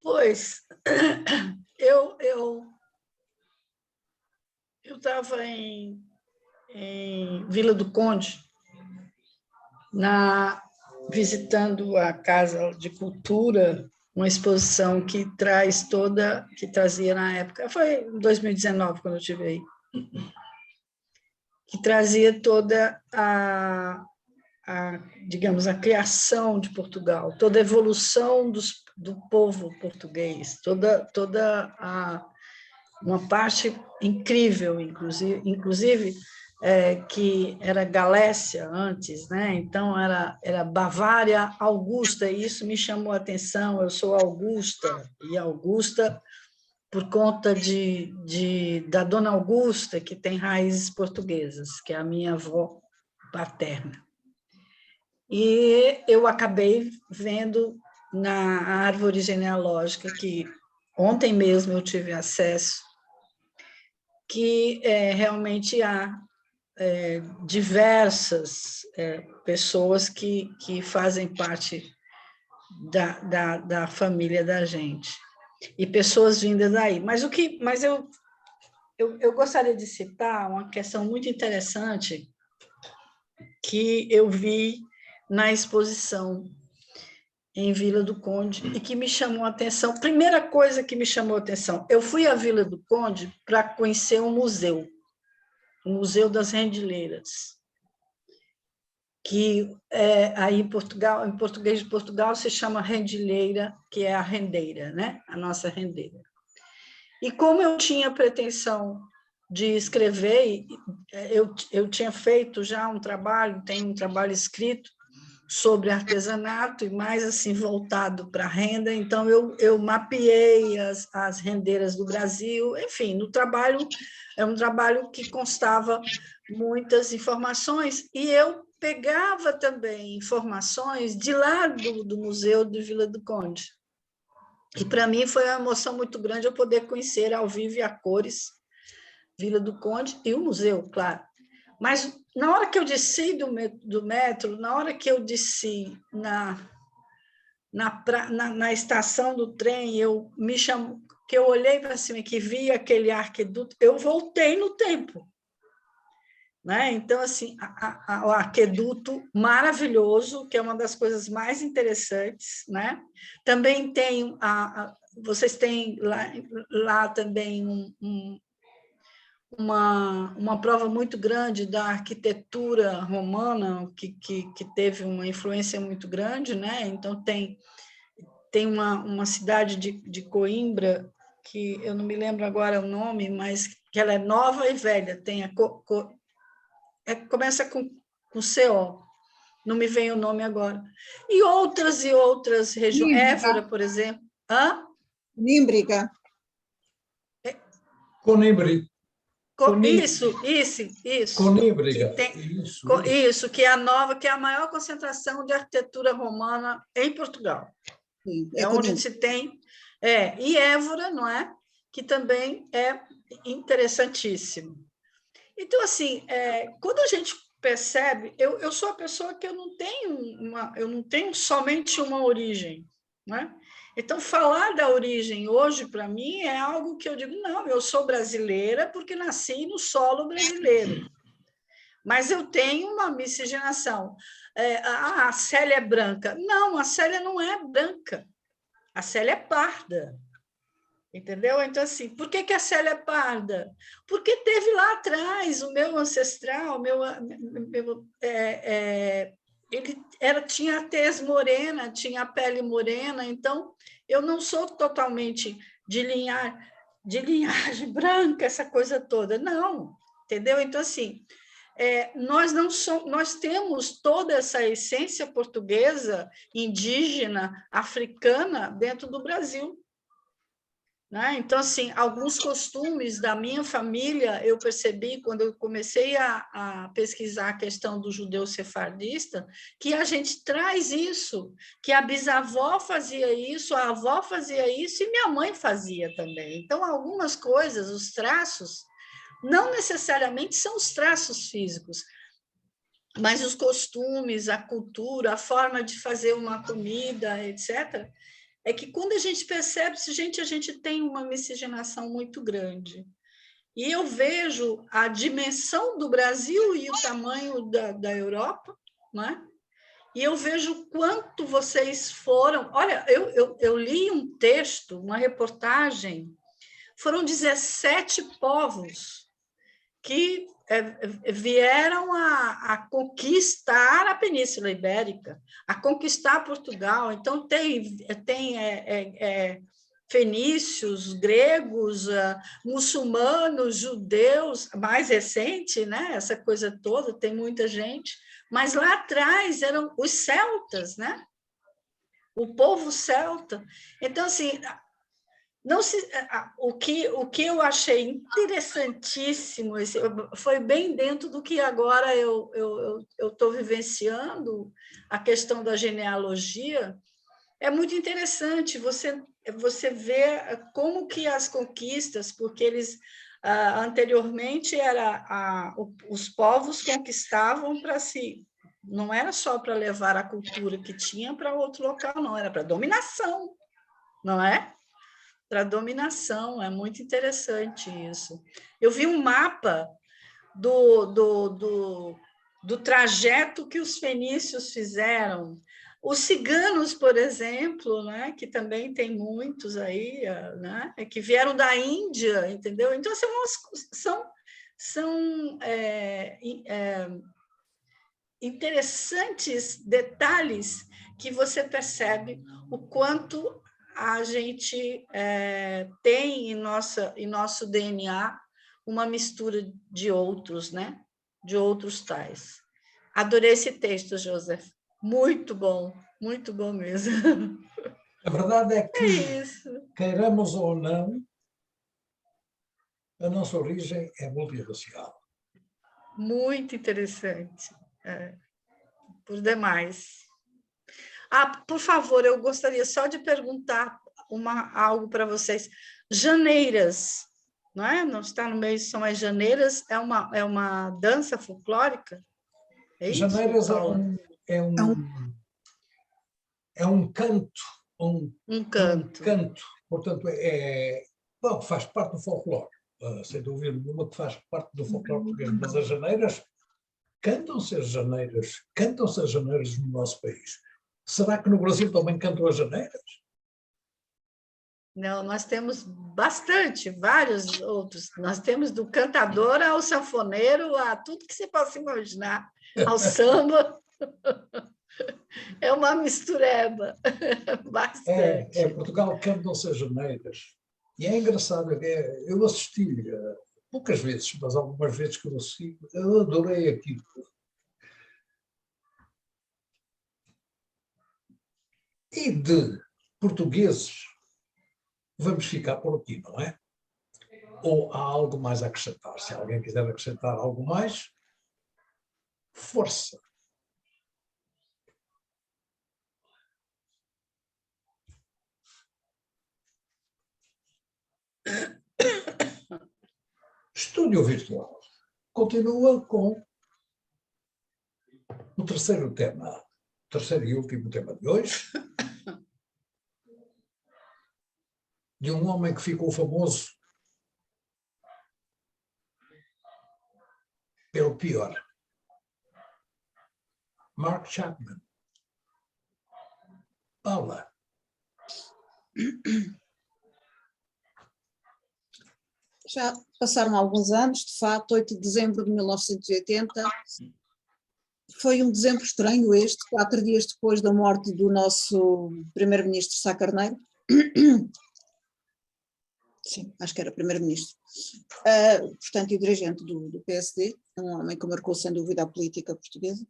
Pois, eu estava em Vila do Conde, visitando a Casa de Cultura, uma exposição que trazia na época, foi em 2019 quando eu estive aí, que trazia toda digamos, a criação de Portugal, toda a evolução do povo português, toda uma parte incrível, inclusive que era Galécia antes, né? Então era Bavária Augusta, e isso me chamou a atenção. Eu sou Augusta, e Augusta por conta da Dona Augusta, que tem raízes portuguesas, que é a minha avó paterna. E eu acabei vendo na árvore genealógica, que ontem mesmo eu tive acesso, que realmente há diversas pessoas que fazem parte da família da gente, e pessoas vindas daí. Mas eu gostaria de citar uma questão muito interessante que eu vi na exposição em Vila do Conde e que me chamou a atenção. Primeira coisa que me chamou a atenção, eu fui à Vila do Conde para conhecer um museu, o Museu das Rendilheiras, que aí em Portugal, em português de Portugal, se chama rendilheira, que é a rendeira, né? A nossa rendeira. E como eu tinha pretensão de escrever, eu tinha feito já um trabalho, tenho um trabalho escrito sobre artesanato, e mais assim voltado para a renda, então eu mapeei as rendeiras do Brasil, enfim, no trabalho, é um trabalho que constava muitas informações, e eu pegava também informações de lá do Museu de Vila do Conde. E para mim foi uma emoção muito grande eu poder conhecer ao vivo e a cores Vila do Conde e o museu, claro. Mas na hora que eu desci do metro, na hora que eu desci na estação do trem, que eu olhei para cima e que vi aquele arquiduto, eu voltei no tempo. Né? Então, assim, o aqueduto maravilhoso, que é uma das coisas mais interessantes. Né? Também tem, vocês têm lá também uma prova muito grande da arquitetura romana, que teve uma influência muito grande. Né? Então, tem uma cidade de Coimbra, que eu não me lembro agora o nome, mas que ela é nova e velha, tem começa com CO, não me vem o nome agora. E outras regiões. Évora, por exemplo. Nímbriga. Conímbri. Isso. Conímbriga. Isso, que é a nova, que é a maior concentração de arquitetura romana em Portugal. Sim, onde se tem. E Évora, não é? Que também é interessantíssimo. Então, assim, quando a gente percebe, eu sou a pessoa que eu não tenho somente uma origem, né? Então, falar da origem hoje, para mim, é algo que eu digo, não, eu sou brasileira porque nasci no solo brasileiro, mas eu tenho uma miscigenação. A Célia é branca. Não, a Célia não é branca, a Célia é parda. Entendeu? Então, assim, por que a Célia é parda? Porque teve lá atrás o meu ancestral, ele tinha a tez morena, tinha a pele morena, então eu não sou totalmente de linhagem branca, essa coisa toda, não, entendeu? Então, assim, nós temos toda essa essência portuguesa, indígena, africana dentro do Brasil. Né? Então, assim, alguns costumes da minha família eu percebi quando eu comecei a pesquisar a questão do judeu sefardista, que a gente traz isso, que a bisavó fazia isso, a avó fazia isso e minha mãe fazia também. Então, algumas coisas, os traços, não necessariamente são os traços físicos, mas os costumes, a cultura, a forma de fazer uma comida, etc., é que quando a gente percebe, a gente tem uma miscigenação muito grande. E eu vejo a dimensão do Brasil e o tamanho da Europa, né? E eu vejo quanto vocês foram... Olha, eu li um texto, uma reportagem, foram 17 povos que vieram a conquistar a Península Ibérica, a conquistar Portugal. Então, tem fenícios, gregos, muçulmanos, judeus, mais recente, né? Essa coisa toda, tem muita gente, mas lá atrás eram os celtas, né? O povo celta. Então, assim, não se, o que eu achei interessantíssimo foi bem dentro do que agora eu estou vivenciando, a questão da genealogia. É muito interessante você ver como que as conquistas, porque eles anteriormente os povos conquistavam para si, não era só para levar a cultura que tinha para outro local, não, era para dominação, não é? Para dominação, é muito interessante isso. Eu vi um mapa do trajeto que os fenícios fizeram. Os ciganos, por exemplo, né, que também tem muitos aí, né, que vieram da Índia, entendeu? Então, são interessantes detalhes que você percebe o quanto a gente tem em nosso DNA uma mistura de outros, né? De outros tais. Adorei esse texto, Joseph. Muito bom mesmo. A verdade é que, isso. queiramos ou não, a nossa origem é multirracial. Muito interessante. Por demais. Por favor, eu gostaria só de perguntar algo para vocês. Janeiras, não é? Não está no meio, são as janeiras, é uma dança folclórica? É isso, Janeiras Paula? é um canto. Um canto. Portanto, bom, faz parte do folclore, sem dúvida nenhuma que faz parte do folclore português, mas as janeiras, cantam-se as janeiras no nosso país. Será que no Brasil também cantam as janeiras? Não, nós temos vários outros. Nós temos do cantador ao sanfoneiro, a tudo que você possa imaginar, ao samba. É uma mistureba, bastante. Portugal cantam-se as janeiras. E é engraçado, eu assisti poucas vezes, mas algumas vezes que eu assisti, eu adorei aquilo. E de portugueses, vamos ficar por aqui, não é? Ou há algo mais a acrescentar? Se alguém quiser acrescentar algo mais, força. Estúdio Virtual continua com o terceiro e último tema de hoje, de um homem que ficou famoso pelo pior, Mark Chapman. Paula. Já passaram alguns anos, de facto, 8 de dezembro de 1980, foi um dezembro estranho este, 4 dias depois da morte do nosso primeiro-ministro Sá Carneiro. Sim, acho que era primeiro-ministro, portanto, e dirigente do PSD, um homem que marcou sem dúvida a política portuguesa.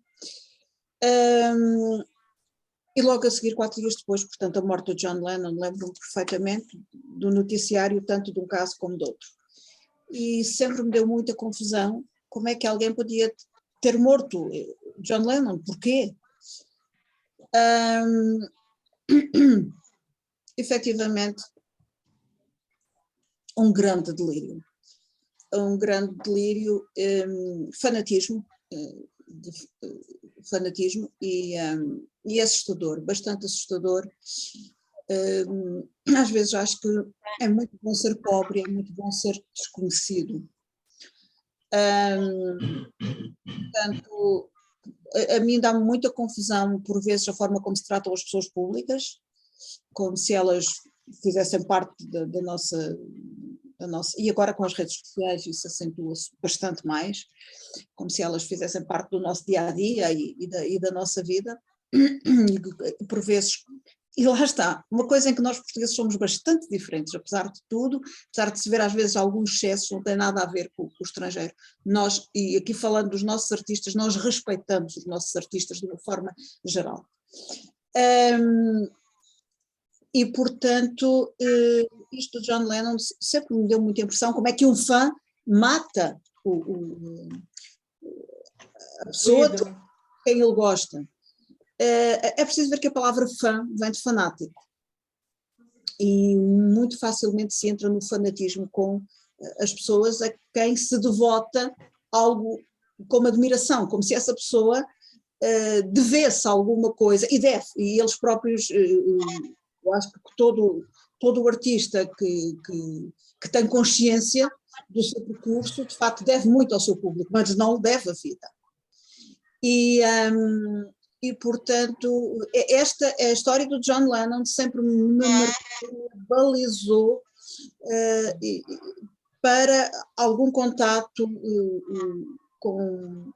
E logo a seguir, 4 dias depois, portanto, a morte do John Lennon, lembro-me perfeitamente do noticiário, tanto de um caso como de outro. E sempre me deu muita confusão como é que alguém podia ter morto John Lennon, porquê? Efetivamente, um grande delírio, fanatismo e assustador, bastante assustador. Às vezes acho que é muito bom ser pobre, é muito bom ser desconhecido. Portanto, a mim dá-me muita confusão, por vezes, a forma como se tratam as pessoas públicas, como se elas fizessem parte da nossa, e agora com as redes sociais isso acentua-se bastante mais, como se elas fizessem parte do nosso dia-a-dia e da nossa vida, e por vezes E lá está, uma coisa em que nós portugueses somos bastante diferentes, apesar de tudo, apesar de se ver às vezes alguns excessos, não tem nada a ver com o estrangeiro. Nós, e aqui falando dos nossos artistas, nós respeitamos os nossos artistas de uma forma geral. E, portanto, isto de John Lennon sempre me deu muita impressão, como é que um fã mata a pessoa de quem ele gosta. É preciso ver que a palavra fã vem de fanático e muito facilmente se entra no fanatismo com as pessoas a quem se devota algo como admiração, como se essa pessoa devesse alguma coisa, e deve, e eles próprios, eu acho que todo o artista que tem consciência do seu percurso, de facto deve muito ao seu público, mas não deve a vida. E, portanto, esta é a história do John Lennon, sempre me balizou para algum contato com...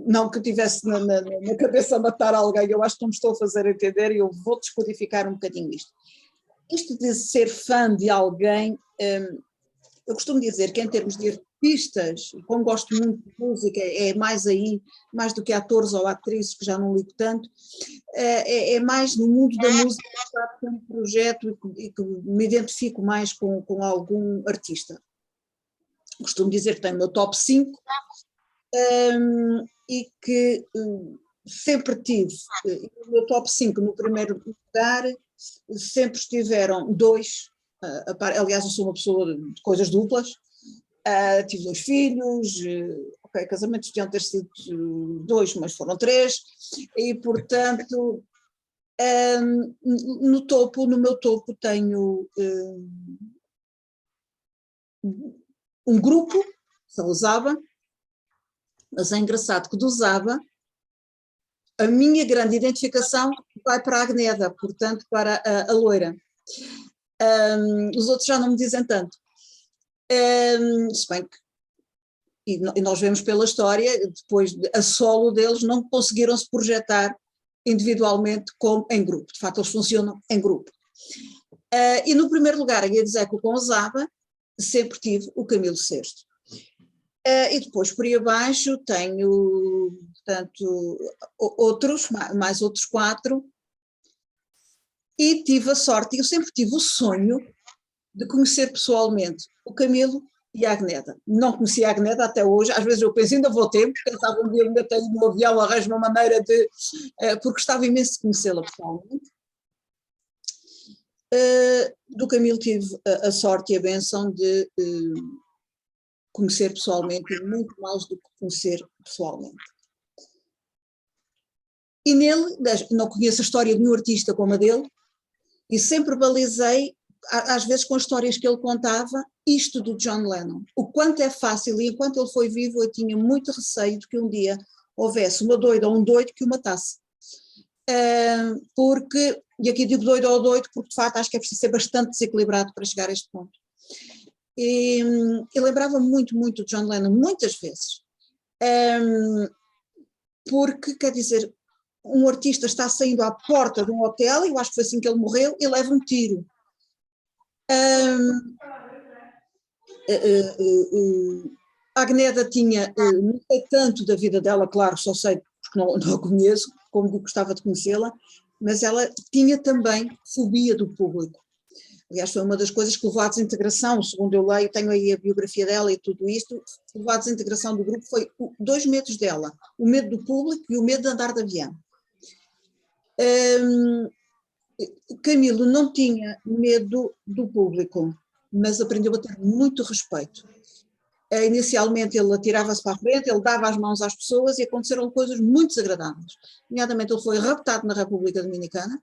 Não que eu tivesse na cabeça matar alguém, eu acho que não me estou a fazer entender e eu vou descodificar um bocadinho isto. Isto de ser fã de alguém, eu costumo dizer que em termos de artistas, como gosto muito de música, é mais aí, mais do que atores ou atrizes, que já não ligo tanto, é mais no mundo da música que tem um projeto e que me identifico mais com algum artista. Costumo dizer que tenho o meu top 5 e que sempre tive o meu top 5 no primeiro lugar, sempre estiveram 2, aliás eu sou uma pessoa de coisas duplas, tive 2 filhos, ok, casamentos deviam ter sido 2, mas foram 3, e portanto no meu topo tenho um grupo, são os ABBA, mas é engraçado que do ABBA a minha grande identificação vai para a Agneda, portanto para a loira. Os outros já não me dizem tanto. Se bem que, e nós vemos pela história, depois a solo deles não conseguiram se projetar individualmente como em grupo, de facto eles funcionam em grupo. E no primeiro lugar, ia dizer que com os ABBA sempre tive o Camilo Sesto. E depois por aí abaixo tenho, portanto, outros, mais outros 4, e tive a sorte, eu sempre tive o sonho de conhecer pessoalmente o Camilo e a Agneda. Não conhecia a Agneda até hoje, às vezes eu penso, ainda vou ter, porque pensava um dia ainda tenho no avião, arranjo uma maneira de... porque gostava imenso de conhecê-la pessoalmente. Do Camilo tive a sorte e a bênção de conhecer pessoalmente, muito mais do que conhecer pessoalmente. E nele, não conheço a história de nenhum artista como a dele, e sempre balizei, às vezes com as histórias que ele contava, isto do John Lennon. O quanto é fácil, e enquanto ele foi vivo eu tinha muito receio de que um dia houvesse uma doida ou um doido que o matasse. Porque, e aqui digo doido ou doido, porque de facto acho que é preciso ser bastante desequilibrado para chegar a este ponto. E lembrava muito, muito de John Lennon, muitas vezes. Porque, quer dizer, um artista está saindo à porta de um hotel, eu acho que foi assim que ele morreu, e leva um tiro. A Agneda tinha, não sei tanto da vida dela, claro, só sei porque não a conheço, como gostava de conhecê-la, mas ela tinha também fobia do público. Aliás, foi uma das coisas que levou à desintegração, segundo eu leio, tenho aí a biografia dela e tudo isto, levou à desintegração do grupo, foi 2 medos dela, o medo do público e o medo de andar de avião. Camilo não tinha medo do público, mas aprendeu a ter muito respeito. Inicialmente ele atirava-se para a frente, ele dava as mãos às pessoas e aconteceram coisas muito desagradáveis. Nomeadamente ele foi raptado na República Dominicana,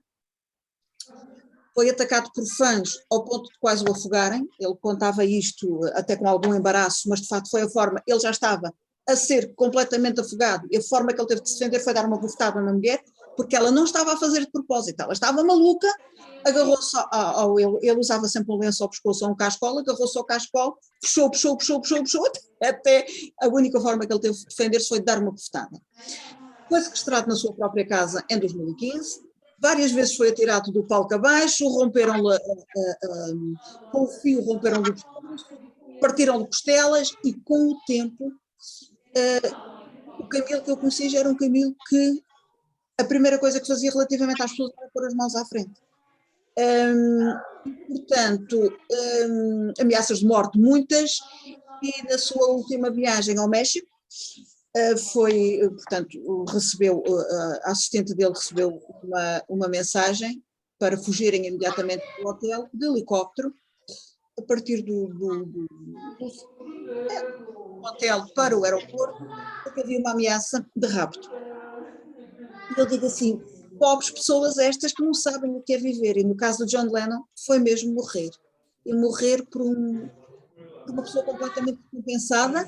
foi atacado por fãs ao ponto de quase o afogarem, ele contava isto até com algum embaraço, mas de facto foi a forma, ele já estava a ser completamente afogado e a forma que ele teve de se defender foi dar uma bofetada na mulher, porque ela não estava a fazer de propósito, ela estava maluca, agarrou-se ele usava sempre um lenço ao pescoço ou um cascol, agarrou-se ao cascol, puxou, até a única forma que ele teve de defender-se foi de dar uma bofetada. Foi sequestrado na sua própria casa em 2015, várias vezes foi atirado do palco abaixo, romperam-lhe com o fio, romperam-lhe partiram-lhe costelas e com o tempo o Camilo que eu conheci já era um Camilo que a primeira coisa que fazia relativamente às pessoas era pôr as mãos à frente. Portanto, ameaças de morte muitas, e na sua última viagem ao México foi, portanto, recebeu, a assistente dele recebeu uma mensagem para fugirem imediatamente do hotel de helicóptero, a partir do hotel para o aeroporto, porque havia uma ameaça de rapto. E eu digo assim, pobres pessoas estas que não sabem o que é viver, e no caso do John Lennon foi mesmo morrer, e morrer por uma pessoa completamente compensada.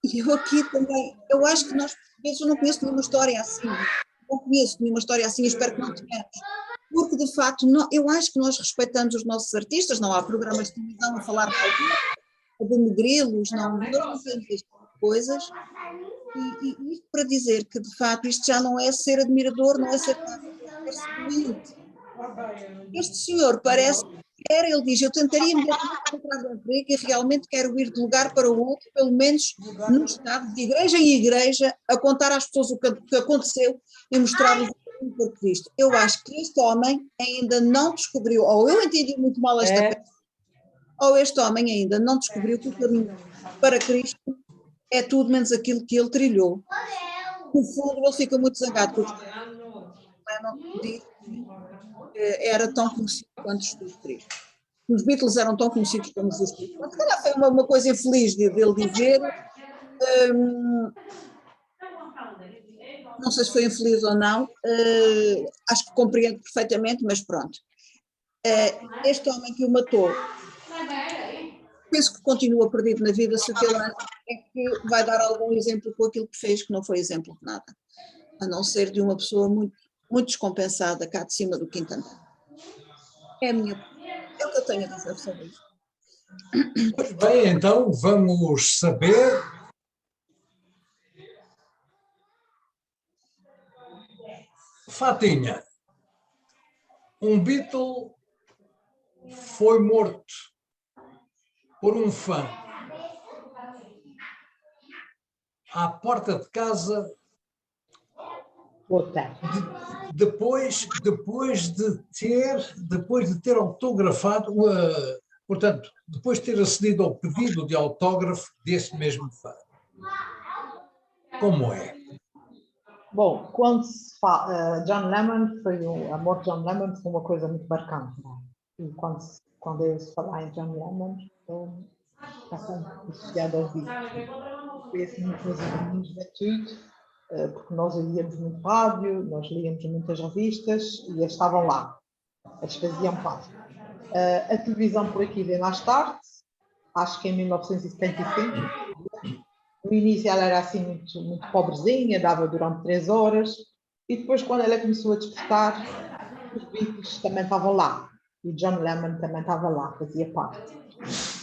E eu aqui também, eu acho que nós portugueses, eu não conheço nenhuma história assim, e espero que não tenhamos, porque de facto eu acho que nós respeitamos os nossos artistas, não há programas de televisão a falar a denegri-los, não temos estas coisas, e isto para dizer que de facto isto já não é ser admirador, não é ser doente. Este senhor parece que ele diz, eu tentaria imediatamente encontrar um emprego e realmente quero ir de lugar para o outro, pelo menos no estado, de igreja em igreja, a contar às pessoas o que aconteceu e mostrar-lhes o caminho para Cristo. Eu acho que este homem ainda não descobriu, ou eu entendi muito mal esta peça, ou este homem ainda não descobriu que o caminho para Cristo é tudo menos aquilo que ele trilhou. No fundo, ele fica muito zangado porque disse que era tão conhecido quanto Jesus Cristo. Os Beatles eram tão conhecidos como Jesus Cristo. Mas, se calhar foi uma coisa infeliz dele dizer. Não sei se foi infeliz ou não, acho que compreendo perfeitamente, mas pronto. Este homem que o matou, penso que continua perdido na vida, se o que ele acha é que vai dar algum exemplo com aquilo que fez, que não foi exemplo de nada, a não ser de uma pessoa muito, muito descompensada cá de cima do quinto andar. É o que eu tenho a dizer sobre isto. Muito bem, então vamos saber. Fatinha, um Beatle foi morto por um fã à porta de casa depois de ter autografado, portanto, depois de ter acedido ao pedido de autógrafo desse mesmo fã. Como é? Bom, quando se fala, John Lennon a morte de John Lennon foi uma coisa muito marcante, não é? E quando eu se falar em John Lennon, está sempre associado aos Beatles. Foi assim uma coisa da minha juventude, porque nós ouvíamos muito rádio, nós líamos muitas revistas e eles estavam lá, eles faziam parte. A televisão por aqui veio mais tarde, acho que em 1975. No início ela era assim muito, muito pobrezinha, dava durante 3 horas, e depois quando ela começou a despertar, os Beatles também estavam lá, e John Lennon também estava lá, fazia parte.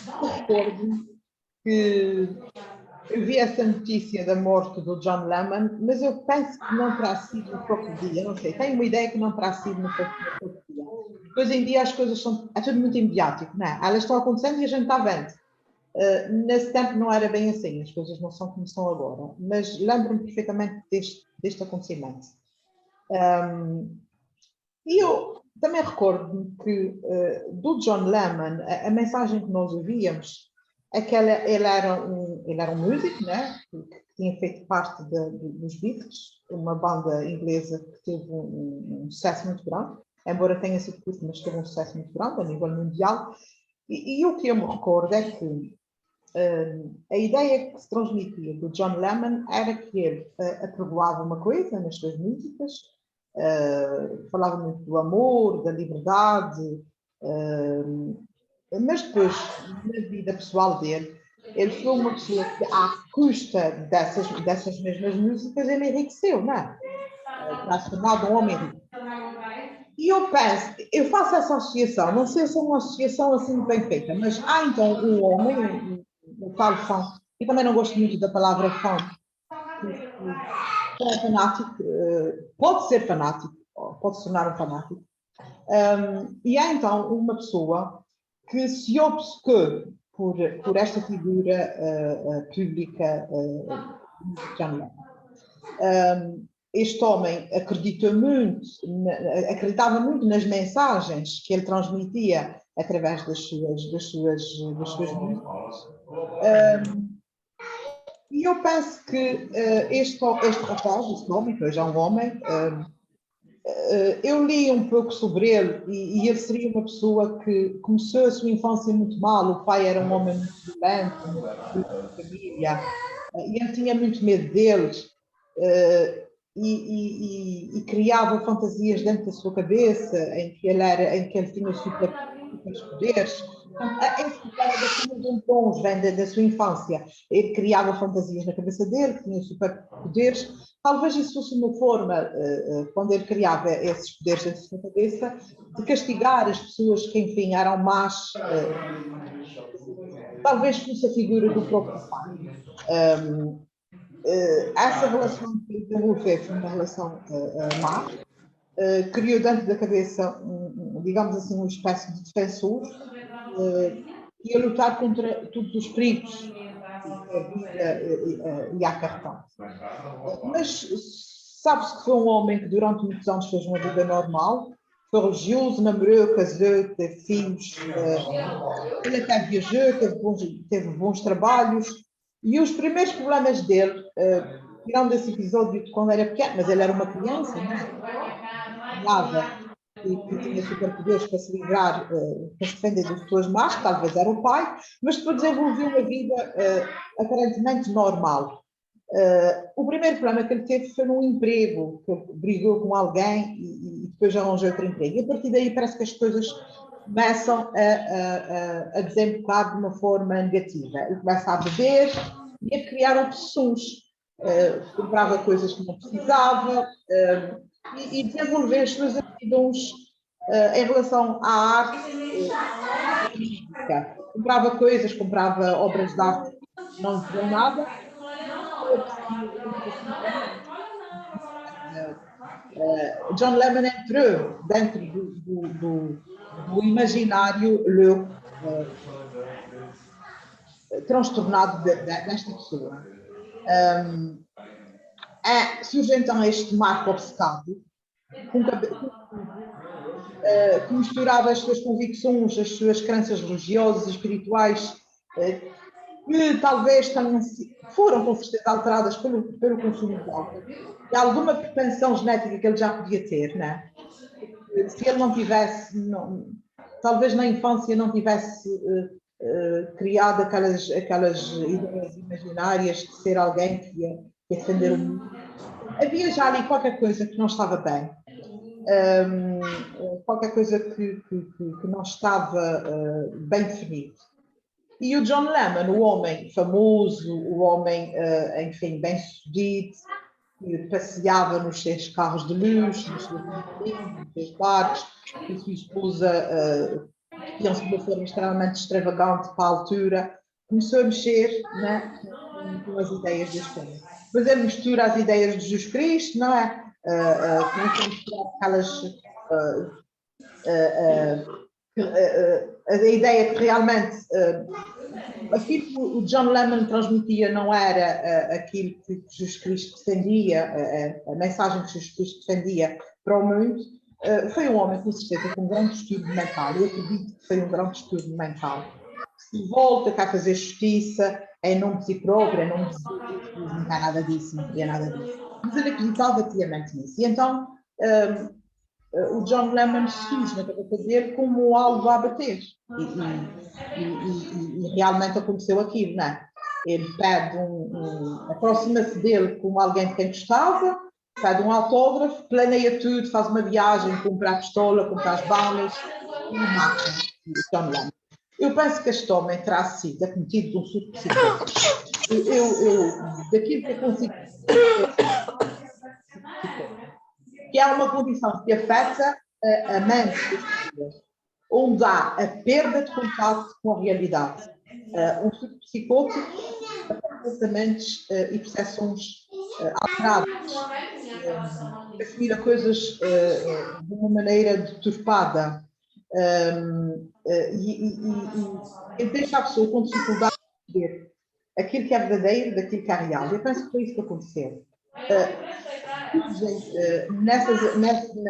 Eu recordo que eu vi essa notícia da morte do John Lennon, mas eu penso que não terá sido no próprio dia, não sei, tenho uma ideia que não terá sido no próprio dia. Hoje em dia as coisas é tudo muito imediático, não é? Elas estão acontecendo e a gente está vendo. Nesse tempo não era bem assim, as coisas não são como são agora, mas lembro-me perfeitamente deste acontecimento. E eu também recordo-me que do John Lennon, a mensagem que nós ouvíamos é que ele era um músico, né, que tinha feito parte dos Beatles, uma banda inglesa que teve um sucesso muito grande, embora tenha sido curto, mas teve um sucesso muito grande a nível mundial. E o que eu me recordo é que a ideia que se transmitia do John Lennon era que ele apregoava uma coisa nas suas músicas, falava muito do amor, da liberdade, mas depois, na vida pessoal dele, ele foi uma pessoa que, à custa dessas mesmas músicas, ele enriqueceu, não é? Para se tornar um homem rico. E eu faço essa associação, não sei se é uma associação assim bem feita, mas há então um homem, o tal fã, e também não gosto muito da palavra fã, é fanático, pode ser fanático, pode se tornar um fanático. E há então uma pessoa que se obceca por esta figura pública de John Lennon. Este homem acreditava muito nas mensagens que ele transmitia através das suas músicas. E eu penso que este rapaz, este homem, que hoje é um homem, eu li um pouco sobre ele e ele seria uma pessoa que começou a sua infância muito mal. O pai era um homem muito violento, muito família, e ele tinha muito medo deles e criava fantasias dentro da sua cabeça em que ele tinha super poderes. Esse era de bons, vem da sua infância. Ele criava fantasias na cabeça dele, tinha superpoderes. Talvez isso fosse uma forma, quando ele criava esses poderes dentro da sua cabeça, de castigar as pessoas que, enfim, eram más. Talvez fosse a figura do próprio pai. Essa relação que ele desenvolveu foi uma relação má. Criou dentro da cabeça, digamos assim, uma espécie de defensor e a lutar contra todos os perigos que a vida ia acarretar. Mas sabe-se que foi um homem que durante muitos anos fez uma vida normal, foi religioso, namorou, casou, teve filhos, ele até viajou, teve bons trabalhos, e os primeiros problemas dele, tirando desse episódio de quando era pequeno, mas ele era uma criança, não é? E que tinha superpoderes para se livrar, para se defender das pessoas más, que talvez era o pai, mas depois desenvolveu uma vida aparentemente normal. O primeiro problema que ele teve foi num emprego, que ele brigou com alguém e depois arranjou outro emprego. E a partir daí parece que as coisas começam a desembocar de uma forma negativa. Ele começa a beber e a criar obsessões. Comprava coisas que não precisava e desenvolver as suas aptidões em relação à arte. Comprava obras de arte que não lhe deu nada. John Lennon entrou dentro do imaginário louco, transtornado desta pessoa. Surge então este Marco obcecado, que misturava as suas convicções, as suas crenças religiosas e espirituais, que talvez foram com certeza alteradas pelo consumo de álcool, e alguma propensão genética que ele já podia ter, né? Se ele não tivesse, talvez na infância não tivesse criado aquelas ideias imaginárias de ser alguém que ia defender o mundo. Havia já ali qualquer coisa que não estava bem, qualquer coisa que não estava bem definido. E o John Lennon, o homem famoso, o homem, enfim, bem-sucedido, que passeava nos seus carros de luxo, nos seus barcos, e a sua esposa tinha-se de uma forma extremamente extravagante para a altura, começou a mexer, né, com as ideias deste homem. Depois ele mistura as ideias de Jesus Cristo, não é? Começa a misturar aquelas... a ideia que realmente aquilo que o John Lennon transmitia não era aquilo que Jesus Cristo defendia, a mensagem que Jesus Cristo defendia para o mundo. Foi um homem, com certeza, com um grande estudo mental. Eu acredito que foi um grande estudo mental. Se volta cá fazer justiça em nome de si próprio, em nome de Deus, não há nada disso, não queria nada disso. Mas ele acreditava piamente nisso. E então o John Lennon surge na cabeça dele como algo a abater. E realmente aconteceu aquilo, não é? Ele pede aproxima-se dele como alguém de quem gostava, pede um autógrafo, planeia tudo, faz uma viagem, compra a pistola, compra as balas e mata o John Lennon. Eu penso que este homem terá sido acometido de um surto psicótico. Daquilo que eu consigo que é uma condição que afeta a mente das pessoas, onde há a perda de contato com a realidade. Um surto psicótico, pensamentos e percepções alterado, assumir a coisas de uma maneira deturpada e deixa a pessoa com dificuldade de ver aquilo que é verdadeiro daquilo que é real. Eu penso que foi isso que aconteceu.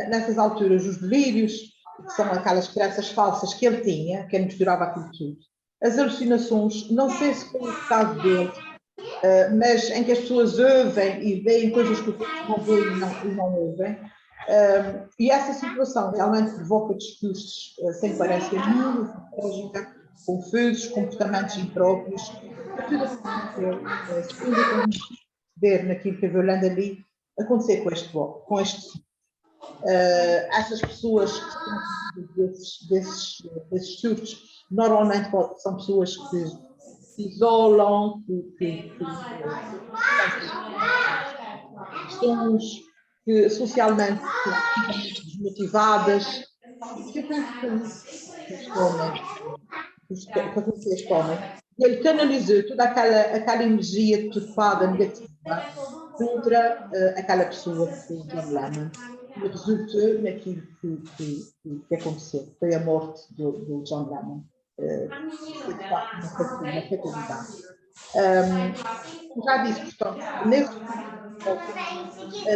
Nessas alturas, os delírios, que são aquelas crenças falsas que ele tinha, que ele misturava aquilo tudo, as alucinações, não sei se foi o caso dele, mas em que as pessoas ouvem e veem coisas que o corpo não vê e não ouvem. E essa situação realmente provoca discursos sem coerência nenhuma, confusos, comportamentos impróprios. Tudo aconteceu, segundo o que ver naquilo que eu vou olhando ali, acontecer com este essas pessoas que estão desses surtos, normalmente são pessoas que se isolam, que socialmente desmotivadas, que eu penso que aconteceu a este homem. Ele canalizou toda aquela energia deturpada, negativa, contra aquela pessoa que foi o John Lennon, e resultou naquilo que aconteceu. Foi a morte do John Lennon. Foi de facto uma fatalidade. Já disse, portanto,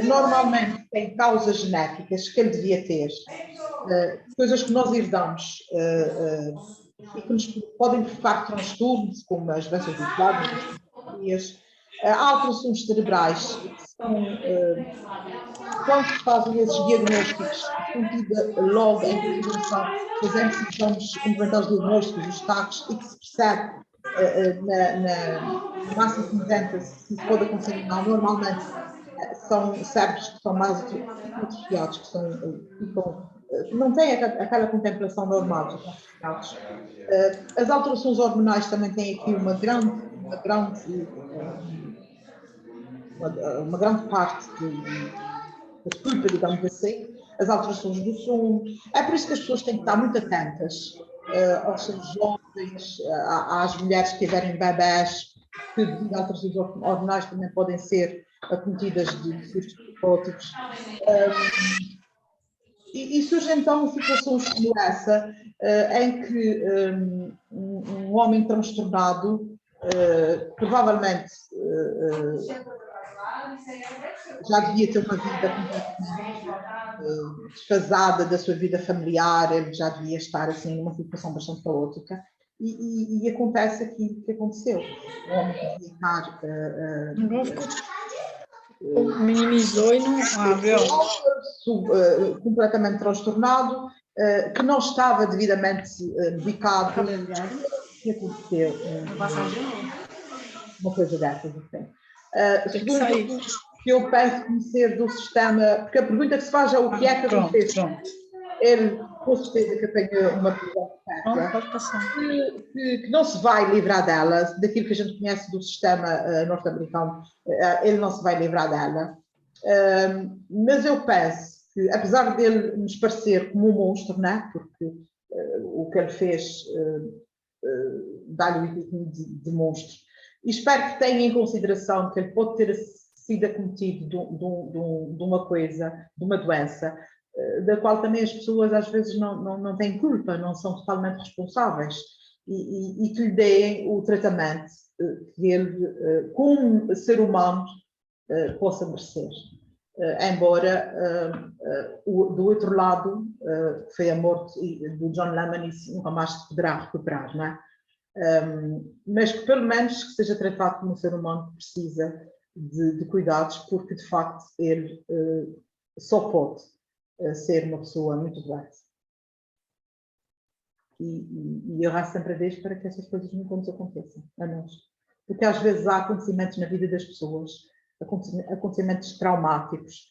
normalmente tem causas genéticas que ele devia ter, coisas que nós herdamos e que nos podem provocar transtornos, como as doenças do plasma, há alterações cerebrais que são, quando se fazem esses diagnósticos, são tidas logo em consideração, fazendo exames complementares diagnósticos, os TACs, e que se percebe na massa cinzenta se isso pode acontecer ou não. Normalmente são cérebros que são mais atrofiados, que não têm aquela contemplação normal dos atrofiados. As alterações hormonais também têm aqui uma grande parte da culpa, digamos assim, as alterações do sono. É por isso que as pessoas têm que estar muito atentas aos seus jovens, às mulheres que tiverem bebés, que devido a alterações hormonais também podem ser acometidas de surtos psicóticos. E surgem então situações como essa, em que um homem transtornado, provavelmente já devia ter uma vida completamente desfasada da sua vida familiar, ele já devia estar assim numa situação bastante caótica, e acontece aquilo que aconteceu. O homem que devia estar minimizou e não abriu. Completamente transtornado, que não estava devidamente medicado. Que aconteceu uma coisa dessas. Segundo que eu penso conhecer do sistema, porque a pergunta que se faz é o que é que aconteceu. Ele, com certeza, que apanhou uma prisão que não se vai livrar dela, daquilo que a gente conhece do sistema norte-americano, ele não se vai livrar dela. Mas eu penso que, apesar dele nos parecer como um monstro, né? Porque o que ele fez dá-lhe o epítome de monstro, e espero que tenha em consideração que ele pode ter sido acometido de uma coisa, de uma doença, da qual também as pessoas às vezes não têm culpa, não são totalmente responsáveis, e que lhe deem o tratamento que ele, como ser humano, possa merecer. Embora do outro lado foi a morte do John Lennon, e nunca mais se poderá recuperar, não é? Mas que pelo menos que seja tratado como um ser humano que precisa de cuidados, porque de facto ele só pode ser uma pessoa muito doente. E eu rezo sempre a Deus para que essas coisas nunca nos aconteçam a nós. Porque às vezes há acontecimentos na vida das pessoas, acontecimentos traumáticos,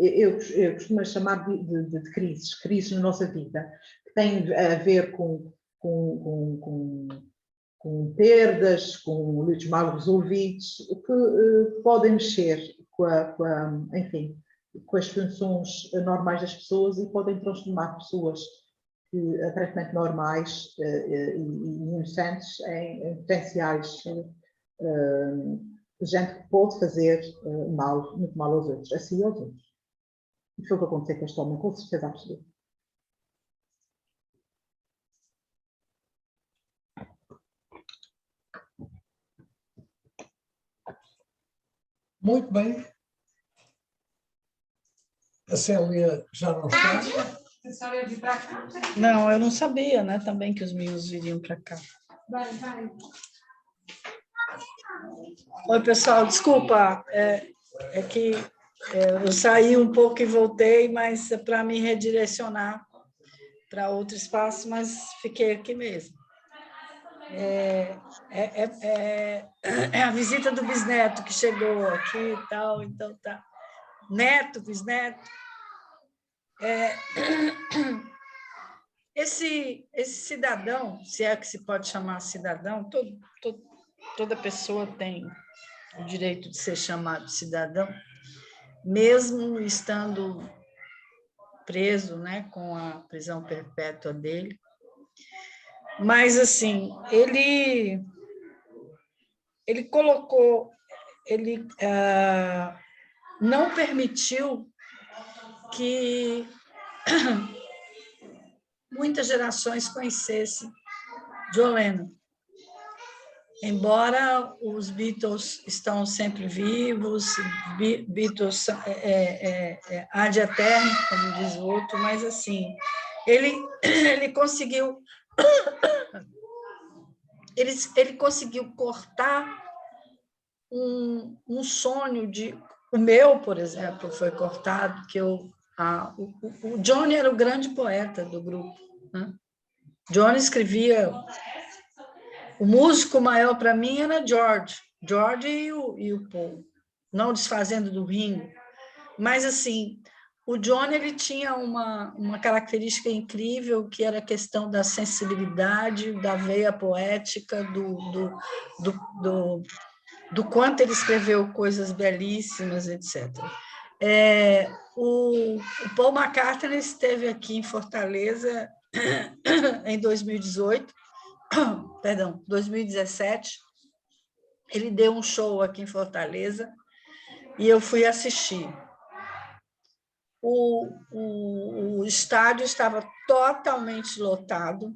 eu costumo chamar de crises na nossa vida, que têm a ver com perdas, com lutos mal resolvidos, que podem mexer enfim, com as funções normais das pessoas e podem transformar pessoas que aparentemente normais e inocentes em potenciais gente que pode fazer mal, muito mal aos outros, a si e aos outros. E foi o que aconteceu com este homem, com certeza absoluta. Muito bem. A Célia já não está. Não, eu não sabia, né, também que os meus viriam para cá. Vai. Oi, pessoal, desculpa, é que eu saí um pouco e voltei, mas é para me redirecionar para outro espaço, mas fiquei aqui mesmo. É a visita do bisneto que chegou aqui e tal, então tá. Neto, bisneto. Esse cidadão, se é que se pode chamar cidadão, toda pessoa tem o direito de ser chamado cidadão, mesmo estando preso, né, com a prisão perpétua dele. Mas, assim, ele colocou, ele não permitiu que muitas gerações conhecessem John Lennon. Embora os Beatles estão sempre vivos, Beatles ad eterno, como diz o outro, mas assim, ele conseguiu cortar um sonho o meu, por exemplo, foi cortado, que o Johnny era o grande poeta do grupo, né? Johnny escrevia. O músico maior para mim era George e o Paul, não desfazendo do Ringo. Mas, assim, o Johnny ele tinha uma característica incrível, que era a questão da sensibilidade, da veia poética, do quanto ele escreveu coisas belíssimas, etc. O Paul McCartney esteve aqui em Fortaleza em 2018, perdão, 2017, ele deu um show aqui em Fortaleza e eu fui assistir. O estádio estava totalmente lotado,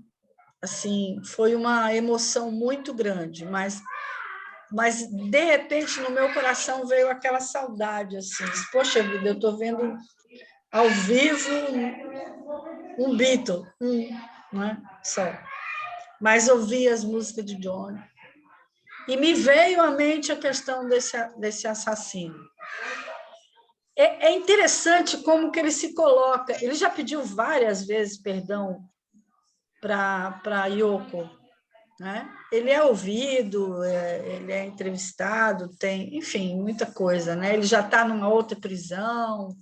assim, foi uma emoção muito grande, mas de repente no meu coração veio aquela saudade, assim, poxa vida, eu estou vendo ao vivo um Beatle, não é? Só. Mas ouvi as músicas de John e me veio à mente a questão desse assassino. É interessante como que ele se coloca. Ele já pediu várias vezes perdão para Yoko, né? Ele é ouvido, ele é entrevistado, tem, enfim, muita coisa, né? Ele já está numa outra prisão.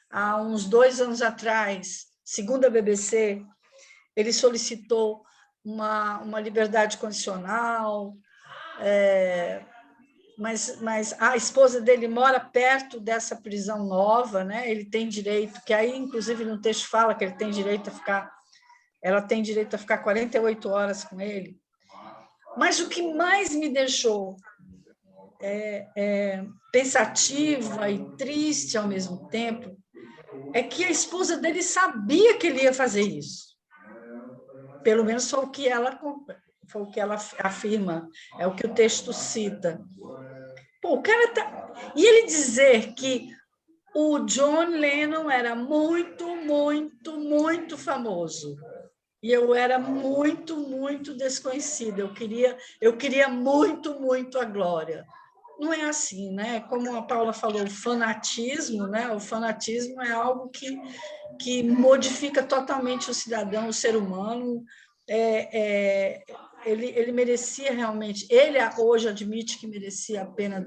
Há uns 2 anos atrás, segundo a BBC, ele solicitou uma liberdade condicional, mas a esposa dele mora perto dessa prisão nova, né? Ele tem direito, que aí, inclusive, no texto fala que ele tem direito a ficar, ela tem direito a ficar 48 horas com ele. Mas o que mais me deixou pensativa e triste ao mesmo tempo é que a esposa dele sabia que ele ia fazer isso. Pelo menos foi o que ela afirma, é o que o texto cita. Pô, o cara tá... E ele dizer que o John Lennon era muito, muito, muito famoso. E eu era muito, muito desconhecida. Eu queria muito, muito a glória. Não é assim, né? Como a Paula falou, o fanatismo, né? O fanatismo é algo que modifica totalmente o cidadão, o ser humano. Ele merecia realmente... Ele hoje admite que merecia a pena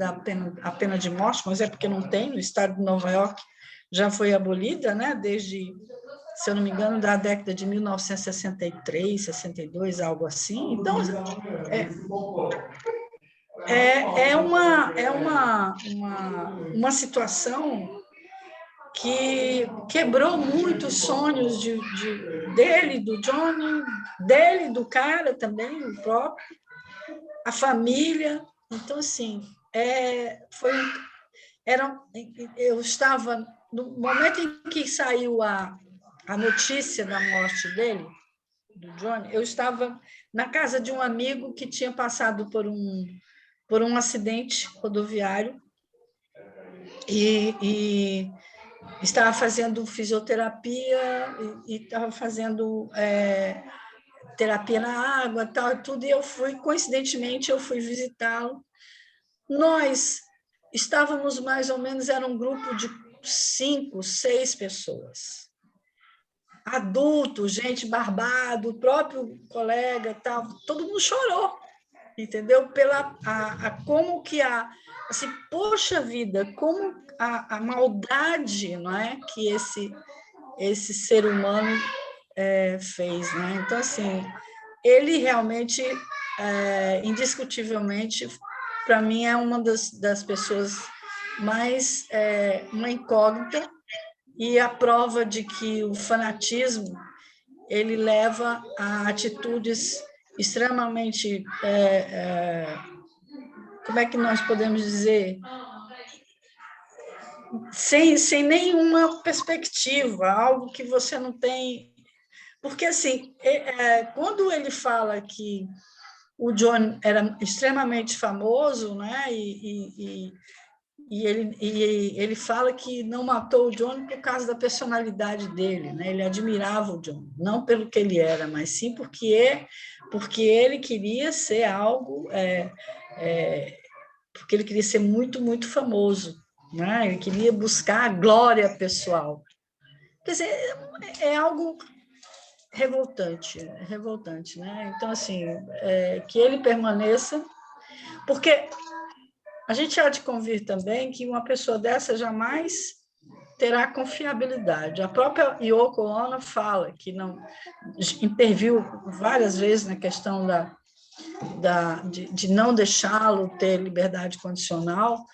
de morte, mas é porque não tem. No estado de Nova York já foi abolida, né? Desde, se eu não me engano, da década de 1963, 62, algo assim. Então, é uma situação que quebrou muitos sonhos dele, do Johnny, dele, do cara também, o próprio, a família. Então, assim, eu estava, no momento em que saiu a notícia da morte dele, do Johnny, eu estava na casa de um amigo que tinha passado por um acidente rodoviário e estava fazendo fisioterapia e estava fazendo terapia na água, tal, tudo, e coincidentemente, eu fui visitá-lo. Nós estávamos mais ou menos, era um grupo de 5, 6 pessoas. Adultos, gente barbado, o próprio colega, tal, todo mundo chorou, entendeu? Como que assim, poxa vida, como a maldade, não é, que esse ser humano fez, né? Então, assim, ele realmente, indiscutivelmente, para mim é uma das pessoas mais uma incógnita, e a prova de que o fanatismo ele leva a atitudes extremamente, como é que nós podemos dizer, sem nenhuma perspectiva, algo que você não tem. Porque, assim, quando ele fala que o John era extremamente famoso, né, e ele fala que não matou o John por causa da personalidade dele, né? Ele admirava o John, não pelo que ele era, mas sim porque ele queria ser algo, porque ele queria ser muito, muito famoso, né? Ele queria buscar a glória pessoal. Quer dizer, é algo revoltante, né? Então, assim, que ele permaneça, porque a gente há de convir também que uma pessoa dessa jamais terá confiabilidade. A própria Yoko Ono fala que não interviu várias vezes na questão de não deixá-lo ter liberdade condicional,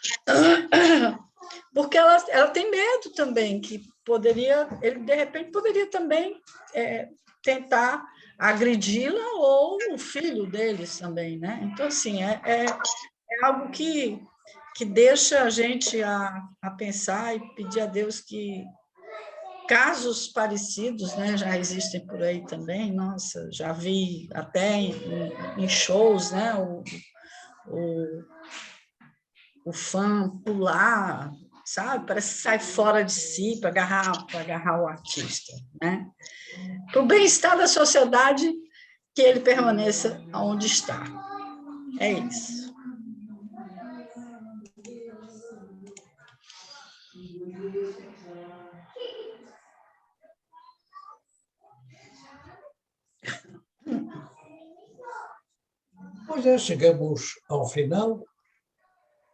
porque ela tem medo também que ele de repente poderia também tentar agredi-la ou o filho deles também, né? Então, assim, é algo que deixa a gente a pensar e pedir a Deus que casos parecidos, né, já existem por aí também. Nossa, já vi até em shows, né, o fã pular, sabe? Parece que sai fora de si para agarrar o artista, né? Para o bem-estar da sociedade, que ele permaneça onde está. É isso. Pois chegamos ao final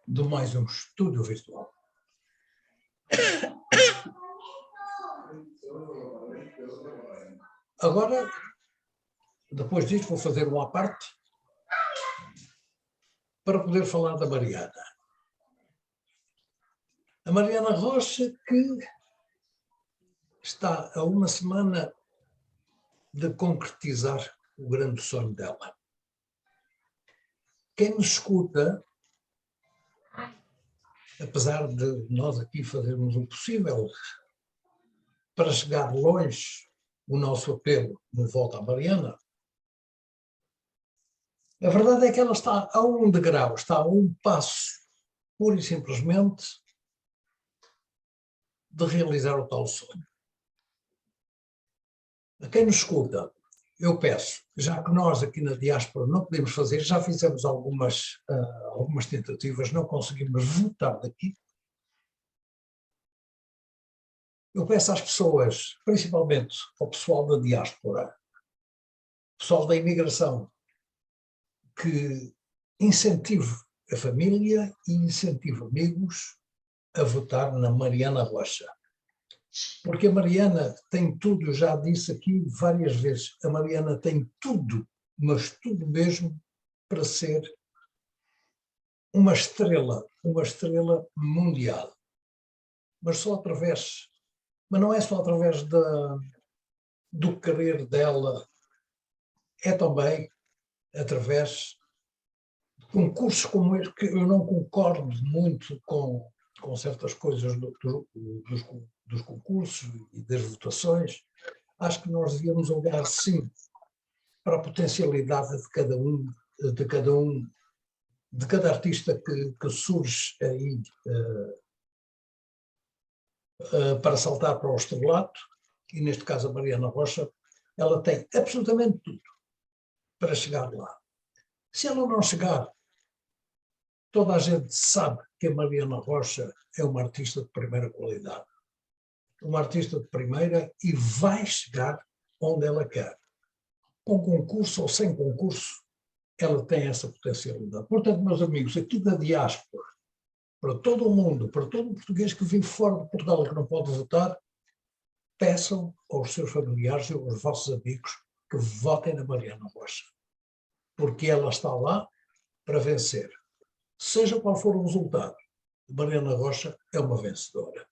de mais um estúdio virtual. Agora, depois disto, vou fazer uma à parte para poder falar da Mariana. A Mariana Rocha, que está a uma semana de concretizar o grande sonho dela. Quem nos escuta, apesar de nós aqui fazermos o possível para chegar longe o nosso apelo no Volta à Mariana, a verdade é que ela está a um degrau, está a um passo, pura e simplesmente, de realizar o tal sonho. A quem nos escuta, eu peço, já que nós aqui na diáspora não podemos fazer, já fizemos algumas tentativas, não conseguimos votar daqui, eu peço às pessoas, principalmente ao pessoal da diáspora, pessoal da imigração, que incentive a família e incentive amigos a votar na Mariana Rocha. Porque a Mariana tem tudo, eu já disse aqui várias vezes, a Mariana tem tudo, mas tudo mesmo, para ser uma estrela mundial. Mas não é só através do querer dela, é também através de concursos como este, que eu não concordo muito com certas coisas dos concursos e das votações. Acho que nós devíamos olhar, sim, para a potencialidade de cada artista que surge aí para saltar para o estrelato, e neste caso a Mariana Rocha, ela tem absolutamente tudo para chegar lá. Se ela não chegar, toda a gente sabe que a Mariana Rocha é uma artista de primeira qualidade. Uma artista de primeira e vai chegar onde ela quer. Com concurso ou sem concurso, ela tem essa potencialidade. Portanto, meus amigos, aqui da diáspora, para todo o mundo, para todo o português que vive fora de Portugal e que não pode votar, peçam aos seus familiares e aos vossos amigos que votem na Mariana Rocha. Porque ela está lá para vencer. Seja qual for o resultado, Mariana Rocha é uma vencedora.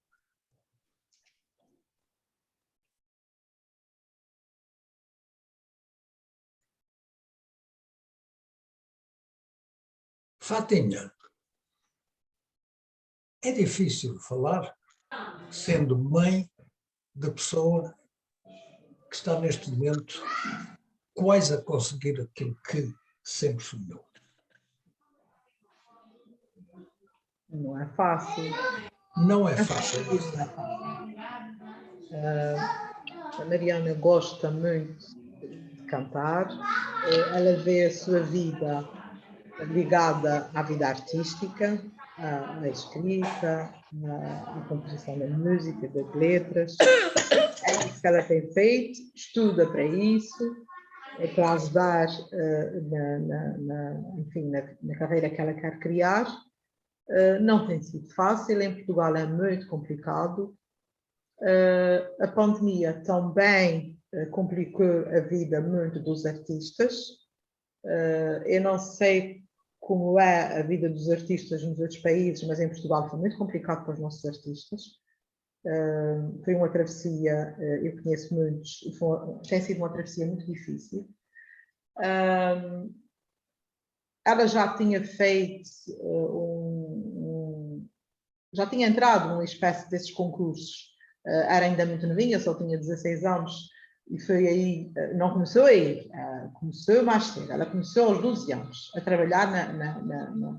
Fatinha, é difícil falar sendo mãe da pessoa que está neste momento quase a conseguir aquilo que sempre sonhou. Não é fácil. Não é fácil. Não é fácil. A Mariana gosta muito de cantar. Ela vê a sua vida ligada à vida artística, à escrita, à composição da música, das letras. É isso que ela tem feito, estuda para isso, para ajudar na carreira que ela quer criar. Não tem sido fácil, em Portugal é muito complicado. A pandemia também complicou a vida muito dos artistas. Eu não sei como é a vida dos artistas nos outros países, mas em Portugal foi muito complicado para os nossos artistas. Foi uma travessia, eu conheço muitos, tem sido uma travessia muito difícil. Ela já tinha feito já tinha entrado numa espécie desses concursos, era ainda muito novinha, só tinha 16 anos, e foi aí, não começou aí, começou mais cedo, ela começou aos 12 anos a trabalhar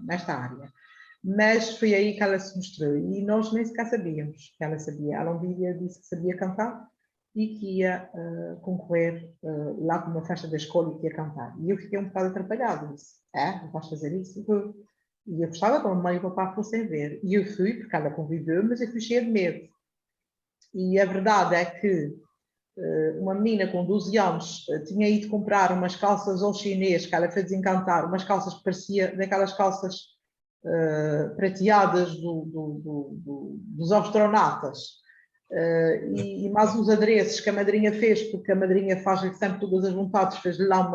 nesta área, mas foi aí que ela se mostrou, e nós nem sequer sabíamos que ela sabia. Ela um dia disse que sabia cantar e que ia concorrer lá para uma festa da escola e que ia cantar, e eu fiquei um bocado atrapalhada, disse, não vais fazer isso? E eu gostava que a mamãe e o papai fossem ver. E eu fui, porque ela convidou, mas eu fui cheia de medo. E a verdade é que uma menina com 12 anos tinha ido comprar umas calças ao chinês, que ela fez encantar, umas calças que parecia daquelas calças prateadas dos astronautas. E mais uns adereços que a madrinha fez, porque a madrinha faz-lhe sempre todas as vontades, fez-lhe lá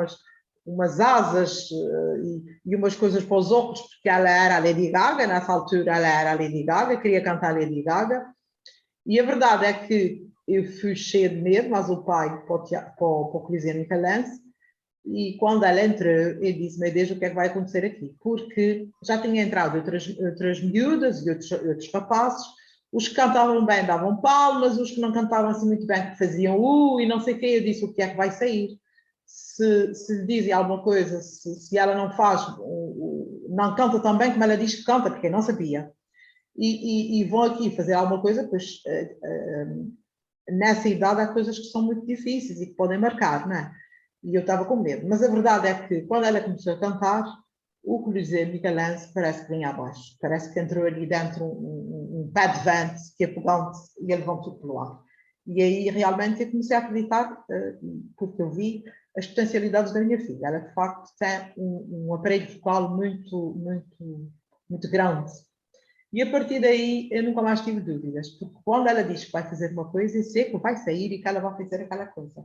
umas asas e umas coisas para os óculos, porque ela era a Lady Gaga, nessa altura ela era a Lady Gaga, queria cantar Lady Gaga. E a verdade é que eu fui cheia de medo, mas o pai para o Coliseu Michelense, e quando ela entrou, eu disse, meu Deus, o que é que vai acontecer aqui? Porque já tinha entrado outras miúdas e outros rapazes, os que cantavam bem davam palmas, os que não cantavam assim muito bem que faziam e não sei o quê. Eu disse, o que é que vai sair? Se lhe dizem alguma coisa, se ela não faz, não canta tão bem como ela diz que canta, porque eu não sabia. E vão aqui fazer alguma coisa, pois nessa idade há coisas que são muito difíceis e que podem marcar, não é? E eu estava com medo. Mas a verdade é que quando ela começou a cantar, o Coliseu Michelense parece que vinha abaixo. Parece que entrou ali dentro um pé de vento que apegou e ele levou tudo pelo ar. E aí realmente eu comecei a acreditar, porque eu vi as potencialidades da minha filha. Ela de facto tem um aparelho vocal muito, muito, muito grande. E a partir daí eu nunca mais tive dúvidas, porque quando ela diz que vai fazer uma coisa, eu sei que vai sair e que ela vai fazer aquela coisa.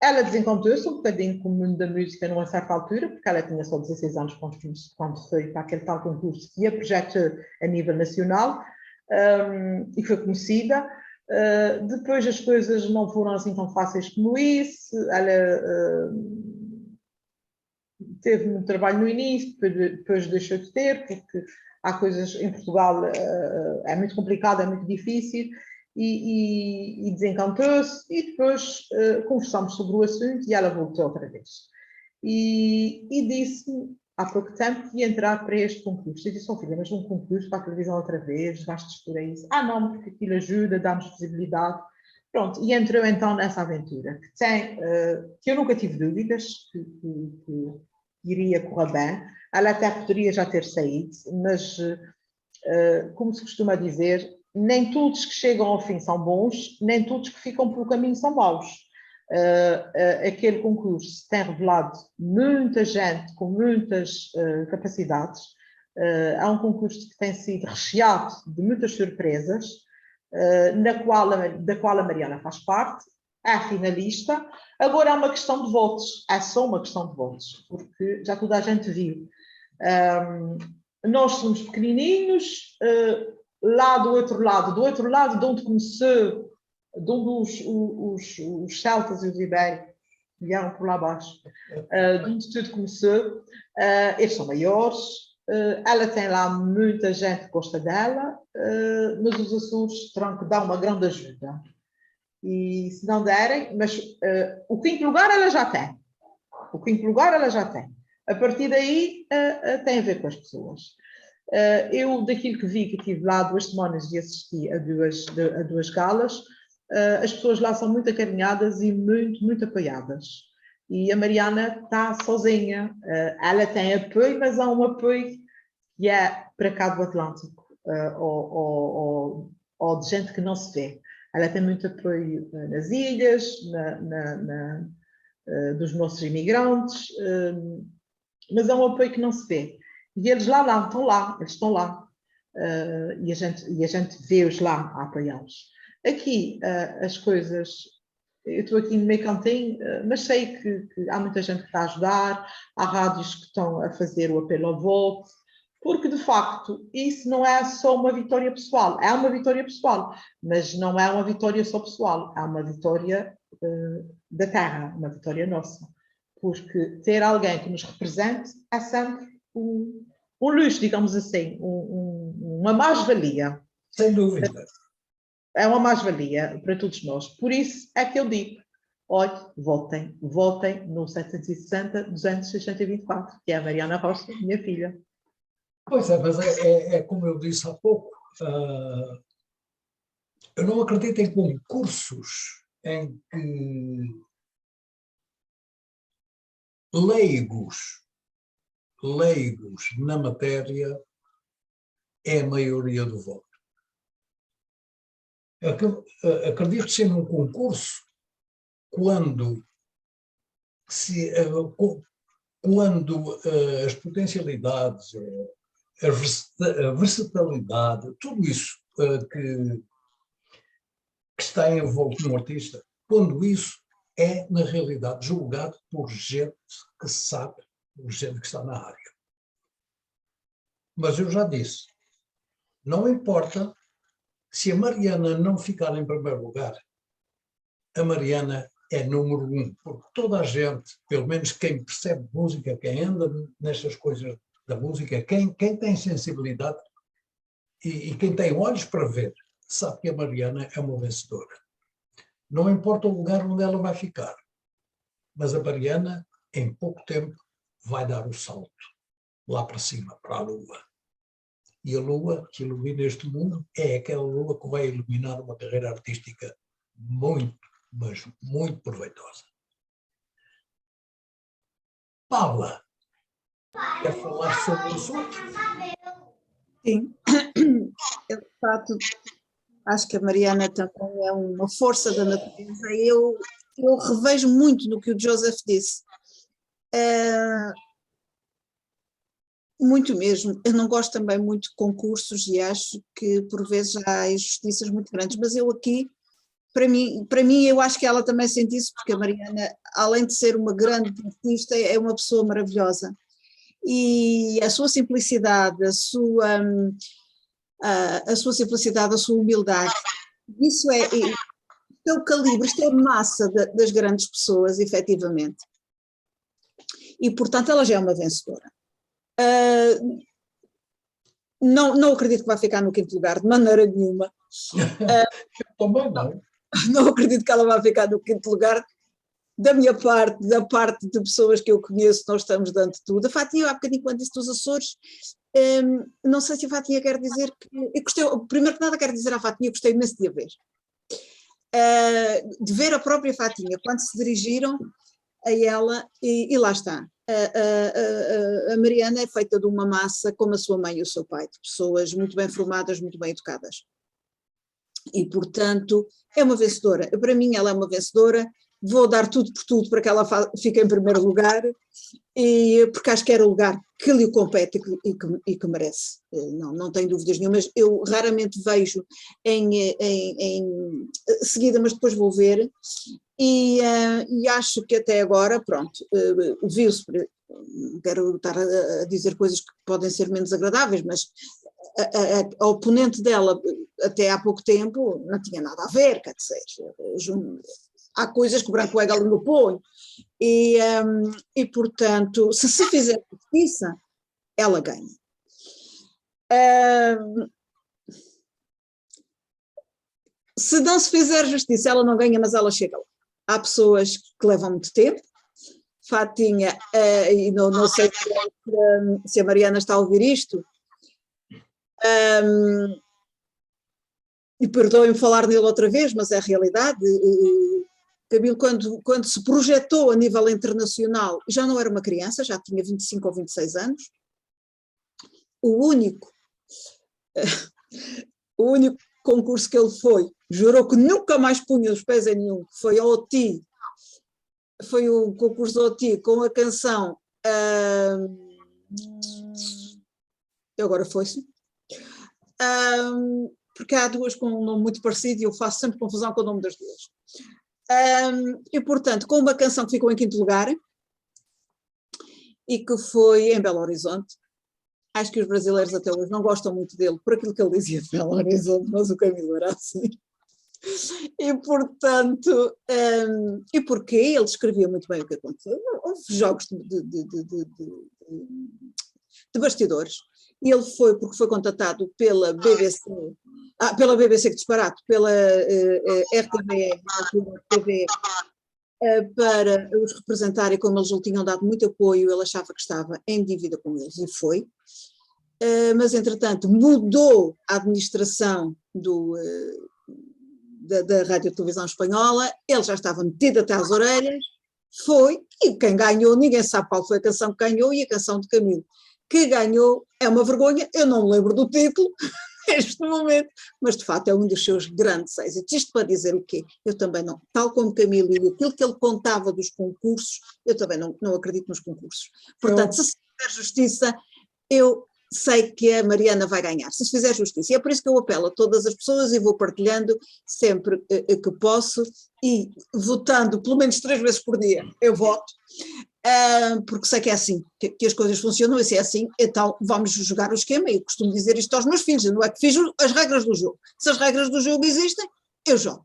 Ela desencantou-se um bocadinho com o mundo da música numa certa altura, porque ela tinha só 16 anos quando foi para aquele tal concurso que a projetou a nível nacional, e foi conhecida. Depois as coisas não foram assim tão fáceis como isso. Ela teve muito trabalho no início, depois deixou de ter, porque há coisas em Portugal, é muito complicado, é muito difícil, e desencantou-se, e depois conversámos sobre o assunto e ela voltou outra vez. E disse-me, há pouco tempo, que ia entrar para este concurso. Eu disse, filha, mas um concurso para a televisão outra vez, gastes por aí? Não, porque aquilo ajuda, dá-nos visibilidade. Pronto, e entrou então nessa aventura, que eu nunca tive dúvidas que iria correr bem. Ela até poderia já ter saído, mas, como se costuma dizer, nem todos que chegam ao fim são bons, nem todos que ficam pelo caminho são maus. Aquele concurso tem revelado muita gente com muitas capacidades. É um concurso que tem sido recheado de muitas surpresas, da qual a Mariana faz parte, é finalista. Agora é uma questão de votos, é só uma questão de votos, porque já toda a gente viu. Nós somos pequenininhos, lá do outro lado de onde começou, de onde os celtas e os ibéricos vieram por lá abaixo, de onde tudo começou, eles são maiores. Ela tem lá muita gente que gosta dela, mas os Açores terão que dar uma grande ajuda. E se não derem, mas o quinto lugar ela já tem. O quinto lugar ela já tem. A partir daí tem a ver com as pessoas. Eu, daquilo que vi, que tive lá 2 semanas e assisti a duas galas, as pessoas lá são muito acarinhadas e muito, muito apoiadas. E a Mariana está sozinha. Ela tem apoio, mas há um apoio que é para cá do Atlântico, ou de gente que não se vê. Ela tem muito apoio nas ilhas, dos nossos imigrantes, mas é um apoio que não se vê. E eles estão lá. E a gente vê-os lá a apoiá-los. Aqui, as coisas... Eu estou aqui no meio cantinho, mas sei que há muita gente que está a ajudar, há rádios que estão a fazer o apelo ao voto, porque, de facto, isso não é só uma vitória pessoal. É uma vitória pessoal, mas não é uma vitória só pessoal. É uma vitória da terra, uma vitória nossa. Porque ter alguém que nos represente é sempre um luxo, digamos assim, uma mais-valia. Sem dúvida. É uma mais-valia para todos nós. Por isso é que eu digo, olhe, votem no 760-200-624, que é a Mariana Rocha, minha filha. Pois é, mas é como eu disse há pouco, eu não acredito em concursos em que leigos na matéria é a maioria do voto. Acredito ser num concurso quando as potencialidades, a versatilidade, tudo isso que está envolto no artista, quando isso é, na realidade, julgado por gente que sabe, por gente que está na área. Mas eu já disse, não importa se a Mariana não ficar em primeiro lugar, a Mariana é número 1, porque toda a gente, pelo menos quem percebe música, quem anda nestas coisas da música, quem tem sensibilidade e quem tem olhos para ver, sabe que a Mariana é uma vencedora. Não importa o lugar onde ela vai ficar, mas a Mariana, em pouco tempo, vai dar o salto lá para cima, para a Lua. E a Lua que ilumina este mundo é aquela Lua que vai iluminar uma carreira artística muito, mas muito proveitosa. Paula, quer falar sobre o assunto? Sim, eu de fato acho que a Mariana também é uma força da natureza. Eu revejo muito no que o Joseph disse. Muito mesmo. Eu não gosto também muito de concursos e acho que por vezes há injustiças muito grandes, mas eu aqui, para mim eu acho que ela também sente isso, porque a Mariana, além de ser uma grande artista, é uma pessoa maravilhosa. E a sua simplicidade, a sua simplicidade, a sua humildade, isso é o calibre, isto é a massa das grandes pessoas, efetivamente. e, portanto, ela já é uma vencedora. Não acredito que vai ficar no 5º lugar, de maneira nenhuma. Também não. Não acredito que ela vá ficar no 5º lugar. Da minha parte, da parte de pessoas que eu conheço, nós estamos dando tudo. A Fatinha, há bocadinho, quando disse dos Açores, não sei se a Fatinha quer dizer que... Eu gostei, primeiro que nada, quero dizer à Fatinha, gostei imenso de a ver. De ver a própria Fatinha, quando se dirigiram a ela, e lá está. A Mariana é feita de uma massa como a sua mãe e o seu pai, de pessoas muito bem formadas, muito bem educadas. E, portanto, é uma vencedora. Para mim, ela é uma vencedora. Vou dar tudo por tudo para que ela fique em primeiro lugar, porque acho que era o lugar que lhe compete e que merece. Não tenho dúvidas nenhumas. Eu raramente vejo em seguida, mas depois vou ver, e acho que até agora, pronto, viu-se, quero estar a dizer coisas que podem ser menos agradáveis, mas a oponente dela até há pouco tempo não tinha nada a ver, quer dizer, há coisas que o Branco é galinho põe, e portanto, se fizer justiça, ela ganha. Se não se fizer justiça, ela não ganha, mas ela chega lá. Há pessoas que levam muito tempo. Fatinha, e não sei se a Mariana está a ouvir isto, e perdoem-me falar nele outra vez, mas é a realidade. Camilo, quando se projetou a nível internacional, já não era uma criança, já tinha 25 ou 26 anos. O único concurso que ele foi, jurou que nunca mais punha os pés em nenhum, foi a OTI, foi o concurso da OTI com a canção agora foi-se, porque há duas com um nome muito parecido e eu faço sempre confusão com o nome das duas. E, portanto, com uma canção que ficou em 5º lugar e que foi em Belo Horizonte. Acho que os brasileiros até hoje não gostam muito dele por aquilo que ele dizia de Belo Horizonte, mas o Camilo era assim. E, portanto, e porque ele escrevia muito bem o que aconteceu. Houve jogos de bastidores. E ele foi, porque foi contatado pela BBC, pela BBC, que disparate, pela RTV, para os representarem, como eles lhe tinham dado muito apoio, ele achava que estava em dívida com eles, e foi. Mas, entretanto, mudou a administração da Rádio e Televisão Espanhola, ele já estava metido até às orelhas, foi, e quem ganhou, ninguém sabe qual foi a canção que ganhou, e a canção de Camilo, que ganhou, é uma vergonha, eu não me lembro do título, neste momento, mas de facto é um dos seus grandes êxitos. Isto para dizer o quê? Eu também não, tal como Camilo, e aquilo que ele contava dos concursos, eu também não acredito nos concursos. Portanto, se fizer justiça, eu sei que a Mariana vai ganhar, se fizer justiça. E é por isso que eu apelo a todas as pessoas e vou partilhando sempre que posso e votando pelo menos 3 vezes por dia, eu voto. Porque sei que é assim, que as coisas funcionam, e se é assim, então vamos jogar o esquema. Eu costumo dizer isto aos meus filhos, eu não é que fiz as regras do jogo. Se as regras do jogo existem, eu jogo.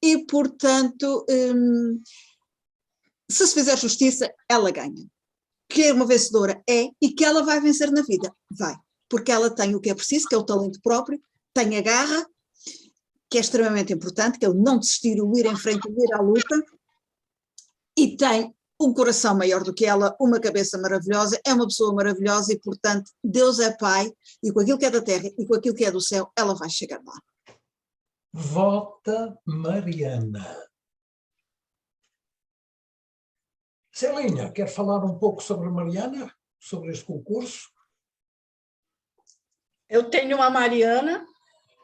E, portanto, se fizer justiça, ela ganha. Que é uma vencedora, e que ela vai vencer na vida, vai. Porque ela tem o que é preciso, que é o talento próprio, tem a garra, que é extremamente importante, que é o não desistir, o ir em frente, o ir à luta, e tem um coração maior do que ela, uma cabeça maravilhosa, é uma pessoa maravilhosa e, portanto, Deus é Pai, e com aquilo que é da terra e com aquilo que é do céu, ela vai chegar lá. Vota Mariana. Celinha, quer falar um pouco sobre a Mariana, sobre este concurso? Eu tenho uma Mariana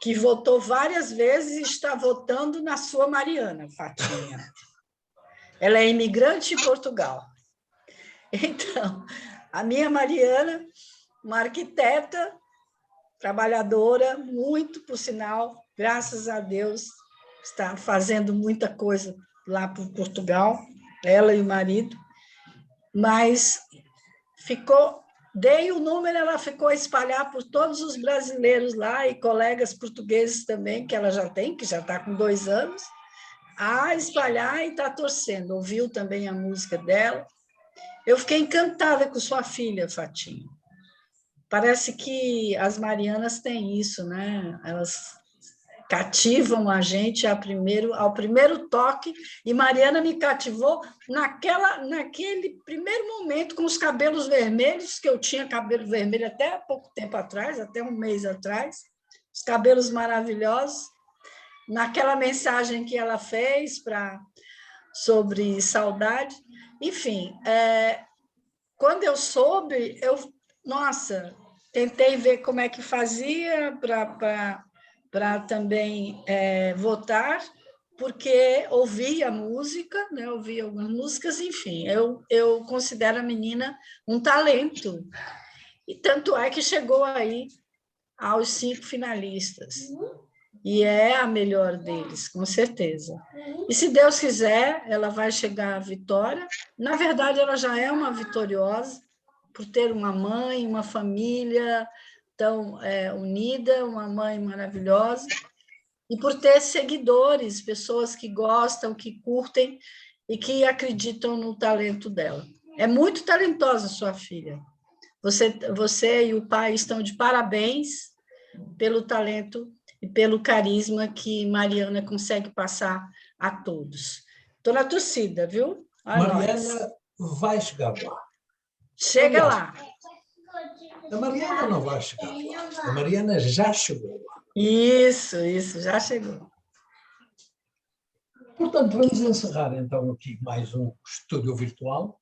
que votou várias vezes e está votando na sua Mariana, Fatinha. Ela é imigrante em Portugal. Então, a minha Mariana, uma arquiteta, trabalhadora, muito, por sinal, graças a Deus, está fazendo muita coisa lá por Portugal, ela e o marido, mas dei o número, ela ficou a espalhar por todos os brasileiros lá e colegas portugueses também, que ela já tem, que já está com 2 anos, a espalhar e está torcendo. Ouviu também a música dela, Eu fiquei encantada com sua filha, Fatinha. Parece que as Marianas têm isso, né? Elas cativam a gente ao primeiro toque, e Mariana me cativou naquele primeiro momento, com os cabelos vermelhos, que eu tinha cabelo vermelho até pouco tempo atrás, até um mês atrás, os cabelos maravilhosos, naquela mensagem que ela fez sobre saudade. Enfim, quando eu soube, nossa, tentei ver como é que fazia para também votar, porque ouvia música, né? Ouvia algumas músicas, enfim, eu considero a menina um talento, e tanto é que chegou aí aos 5 finalistas, e é a melhor deles, com certeza. E se Deus quiser, ela vai chegar à vitória. Na verdade, ela já é uma vitoriosa, por ter uma mãe, uma família tão unida, uma mãe maravilhosa, e por ter seguidores, pessoas que gostam, que curtem e que acreditam no talento dela. É muito talentosa sua filha. Você e o pai estão de parabéns pelo talento e pelo carisma que Mariana consegue passar a todos. Estou na torcida, viu? Mariana vai chegar lá. Chega lá. A Mariana não vai chegar lá. A Mariana já chegou lá. Isso, já chegou. Portanto, vamos encerrar então aqui mais um estúdio virtual.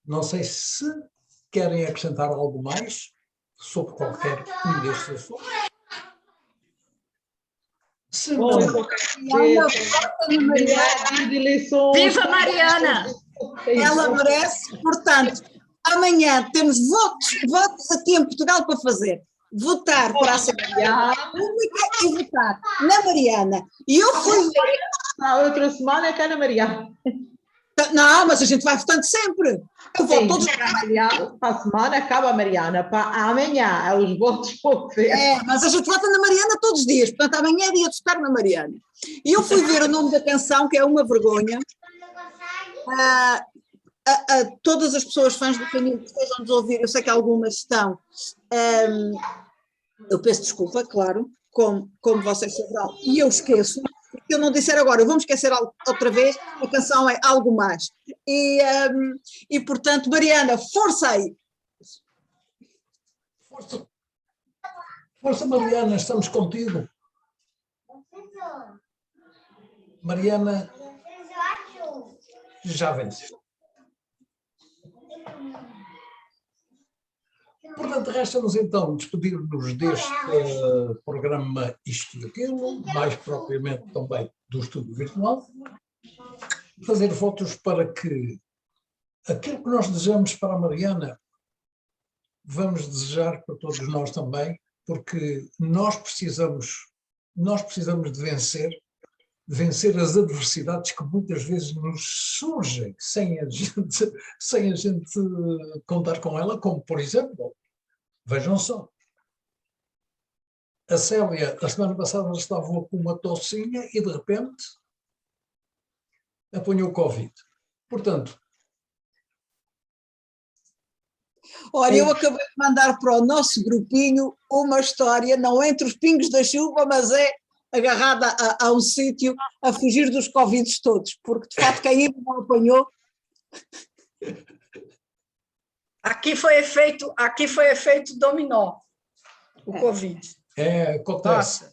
Não sei se querem acrescentar algo mais sobre qualquer um destes assuntos. Se não, Viva Mariana! Ela merece, portanto, amanhã temos votos aqui em Portugal para fazer. Votar para a Assembleia Pública e votar na Mariana. E eu fui ver. Na outra semana é que é na Mariana. Não, mas a gente vai votando sempre. Eu voto todos os para a semana acaba a Mariana, para amanhã os votos vão ver. mas a gente vota na Mariana todos os dias, portanto amanhã é dia de votar na Mariana. E eu fui ver o nome da canção, que é uma vergonha. A todas as pessoas fãs do Camilo que estejam a nos ouvir, eu sei que algumas estão, eu peço desculpa, claro, como vocês saberão, e eu esqueço, se eu não disser agora, eu vou me esquecer outra vez, a canção é Algo Mais. E portanto, Mariana, força aí! Força, Mariana, estamos contigo. Mariana, já venceu. Portanto, resta-nos então despedir-nos deste programa Isto e Aquilo, mais propriamente também do estúdio virtual, fazer votos para que aquilo que nós desejamos para a Mariana, vamos desejar para todos nós também, porque nós precisamos de vencer as adversidades que muitas vezes nos surgem sem a gente contar com ela, como por exemplo, vejam só, a Célia, a semana passada estava com uma tossinha e de repente apanhou Covid. Portanto, olha, eu acabei de mandar para o nosso grupinho uma história, não entre os pingos da chuva, mas é agarrada a um sítio a fugir dos Covids todos, porque de facto quem ainda não apanhou. Aqui foi efeito dominó, o Covid. Acontece.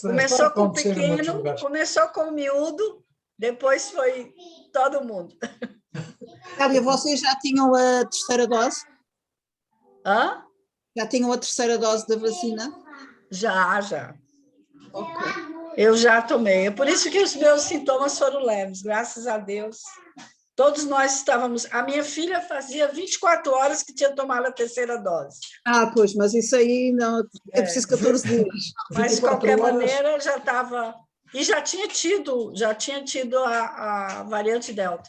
Começou com o pequeno, começou com o miúdo, depois foi todo mundo. Cláudia, vocês já tinham a terceira dose? Hã? Já tinham a terceira dose da vacina? Já. Ok. Eu já tomei. É por isso que os meus sintomas foram leves, graças a Deus. Todos nós estávamos... A minha filha fazia 24 horas que tinha tomado a terceira dose. Pois, mas isso aí não... É preciso 14 dias. Mas, de qualquer maneira, já estava... E já tinha tido a variante Delta.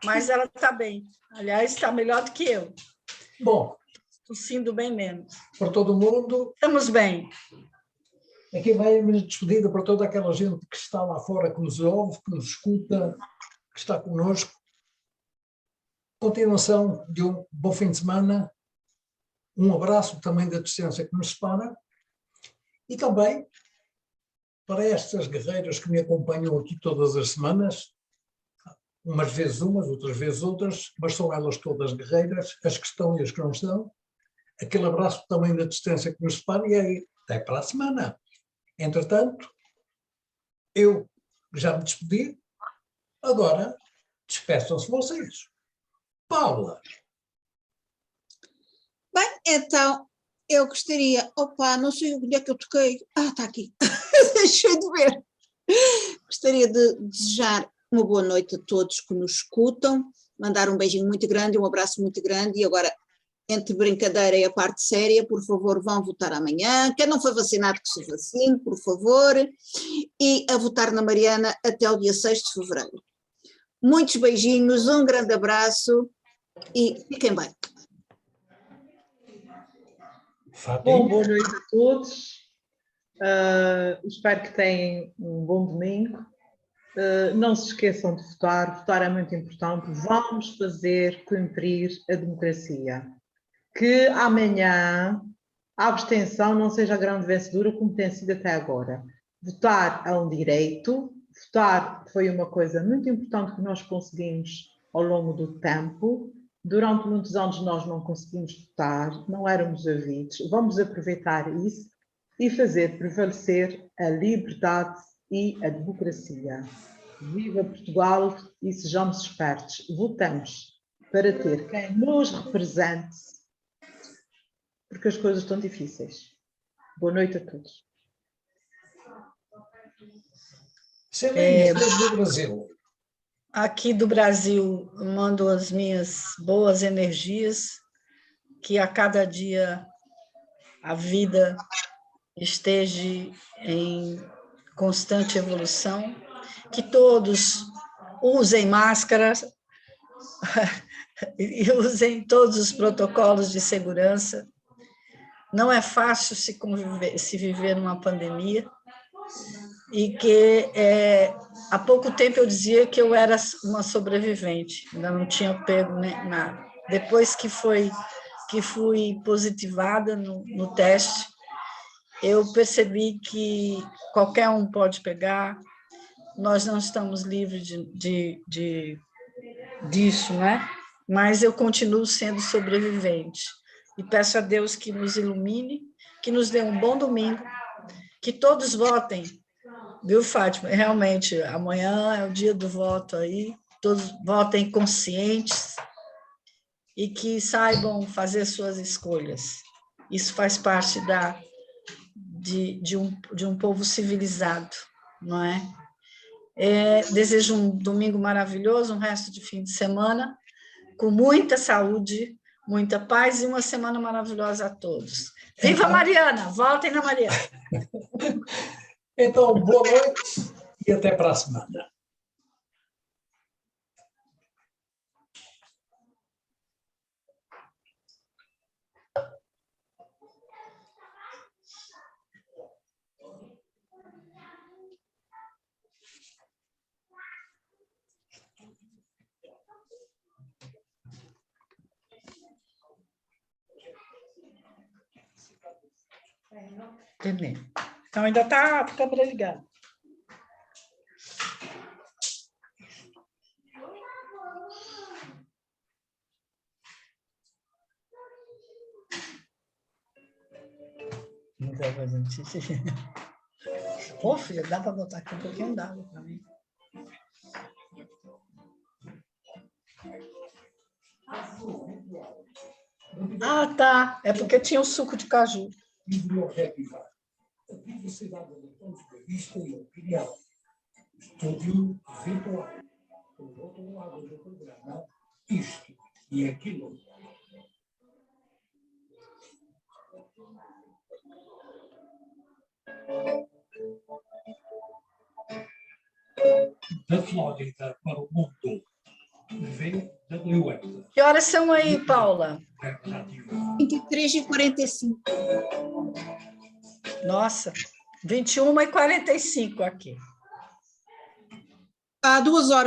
Mas ela está bem. Aliás, está melhor do que eu. Bom. Tossindo bem menos. Para todo mundo... Estamos bem. Aqui vai a minha despedida para toda aquela gente que está lá fora, que nos ouve, que nos escuta, que está connosco. Continuação de um bom fim de semana, um abraço também da distância que nos separa, e também para estas guerreiras que me acompanham aqui todas as semanas, umas vezes umas, outras vezes outras, mas são elas todas guerreiras, as que estão e as que não estão. Aquele abraço também da distância que nos separa e aí, até para a semana. Entretanto, eu já me despedi, agora despeçam-se vocês. Paula. Bem, então, eu gostaria... Opa, não sei onde é que eu toquei. Ah, está aqui. Deixei de ver. Gostaria de desejar uma boa noite a todos que nos escutam, mandar um beijinho muito grande, um abraço muito grande, e agora, entre brincadeira e a parte séria, por favor, vão votar amanhã. Quem não foi vacinado, que se vacine, por favor, e a votar na Mariana até o dia 6 de fevereiro. Muitos beijinhos, um grande abraço e fiquem bem. Bom, boa noite a todos. Espero que tenham um bom domingo. Não se esqueçam de votar. Votar é muito importante. Vamos fazer cumprir a democracia. Que amanhã a abstenção não seja a grande vencedora como tem sido até agora. Votar é um direito. Votar foi uma coisa muito importante que nós conseguimos ao longo do tempo. Durante muitos anos nós não conseguimos votar, não éramos ouvidos. Vamos aproveitar isso e fazer prevalecer a liberdade e a democracia. Viva Portugal e sejamos espertos. Votamos para ter quem nos represente, porque as coisas estão difíceis. Boa noite a todos. Celinha, do Brasil. Aqui do Brasil, mando as minhas boas energias, que a cada dia a vida esteja em constante evolução, que todos usem máscaras e usem todos os protocolos de segurança. Não é fácil se viver numa pandemia, e que há pouco tempo eu dizia que eu era uma sobrevivente, ainda não tinha pego nada. Depois que fui positivada no teste, eu percebi que qualquer um pode pegar, nós não estamos livres disso, né? Mas eu continuo sendo sobrevivente. E peço a Deus que nos ilumine, que nos dê um bom domingo, que todos votem. Viu, Fátima? Realmente, amanhã é o dia do voto aí, todos votem conscientes e que saibam fazer suas escolhas. Isso faz parte de um povo civilizado, não é? Desejo um domingo maravilhoso, um resto de fim de semana, com muita saúde, muita paz e uma semana maravilhosa a todos. Viva Mariana! Voltem na Mariana! Então, boa noite e até para a semana. Terminei. Então, ainda está a câmera ligada. Não está fazendo xixi. Ô, filha, dá para botar aqui um pouquinho d'água para mim? Ah, tá. É porque tinha o suco de caju. A diversidade de pontos de vista e opinião. Estúdio virtual. Do outro lado do programa, isto e aquilo. Da Flórida para o mundo. VWF. Que horas são aí, Paula? 23h45. Nossa, 21h45 aqui. Há 2 horas.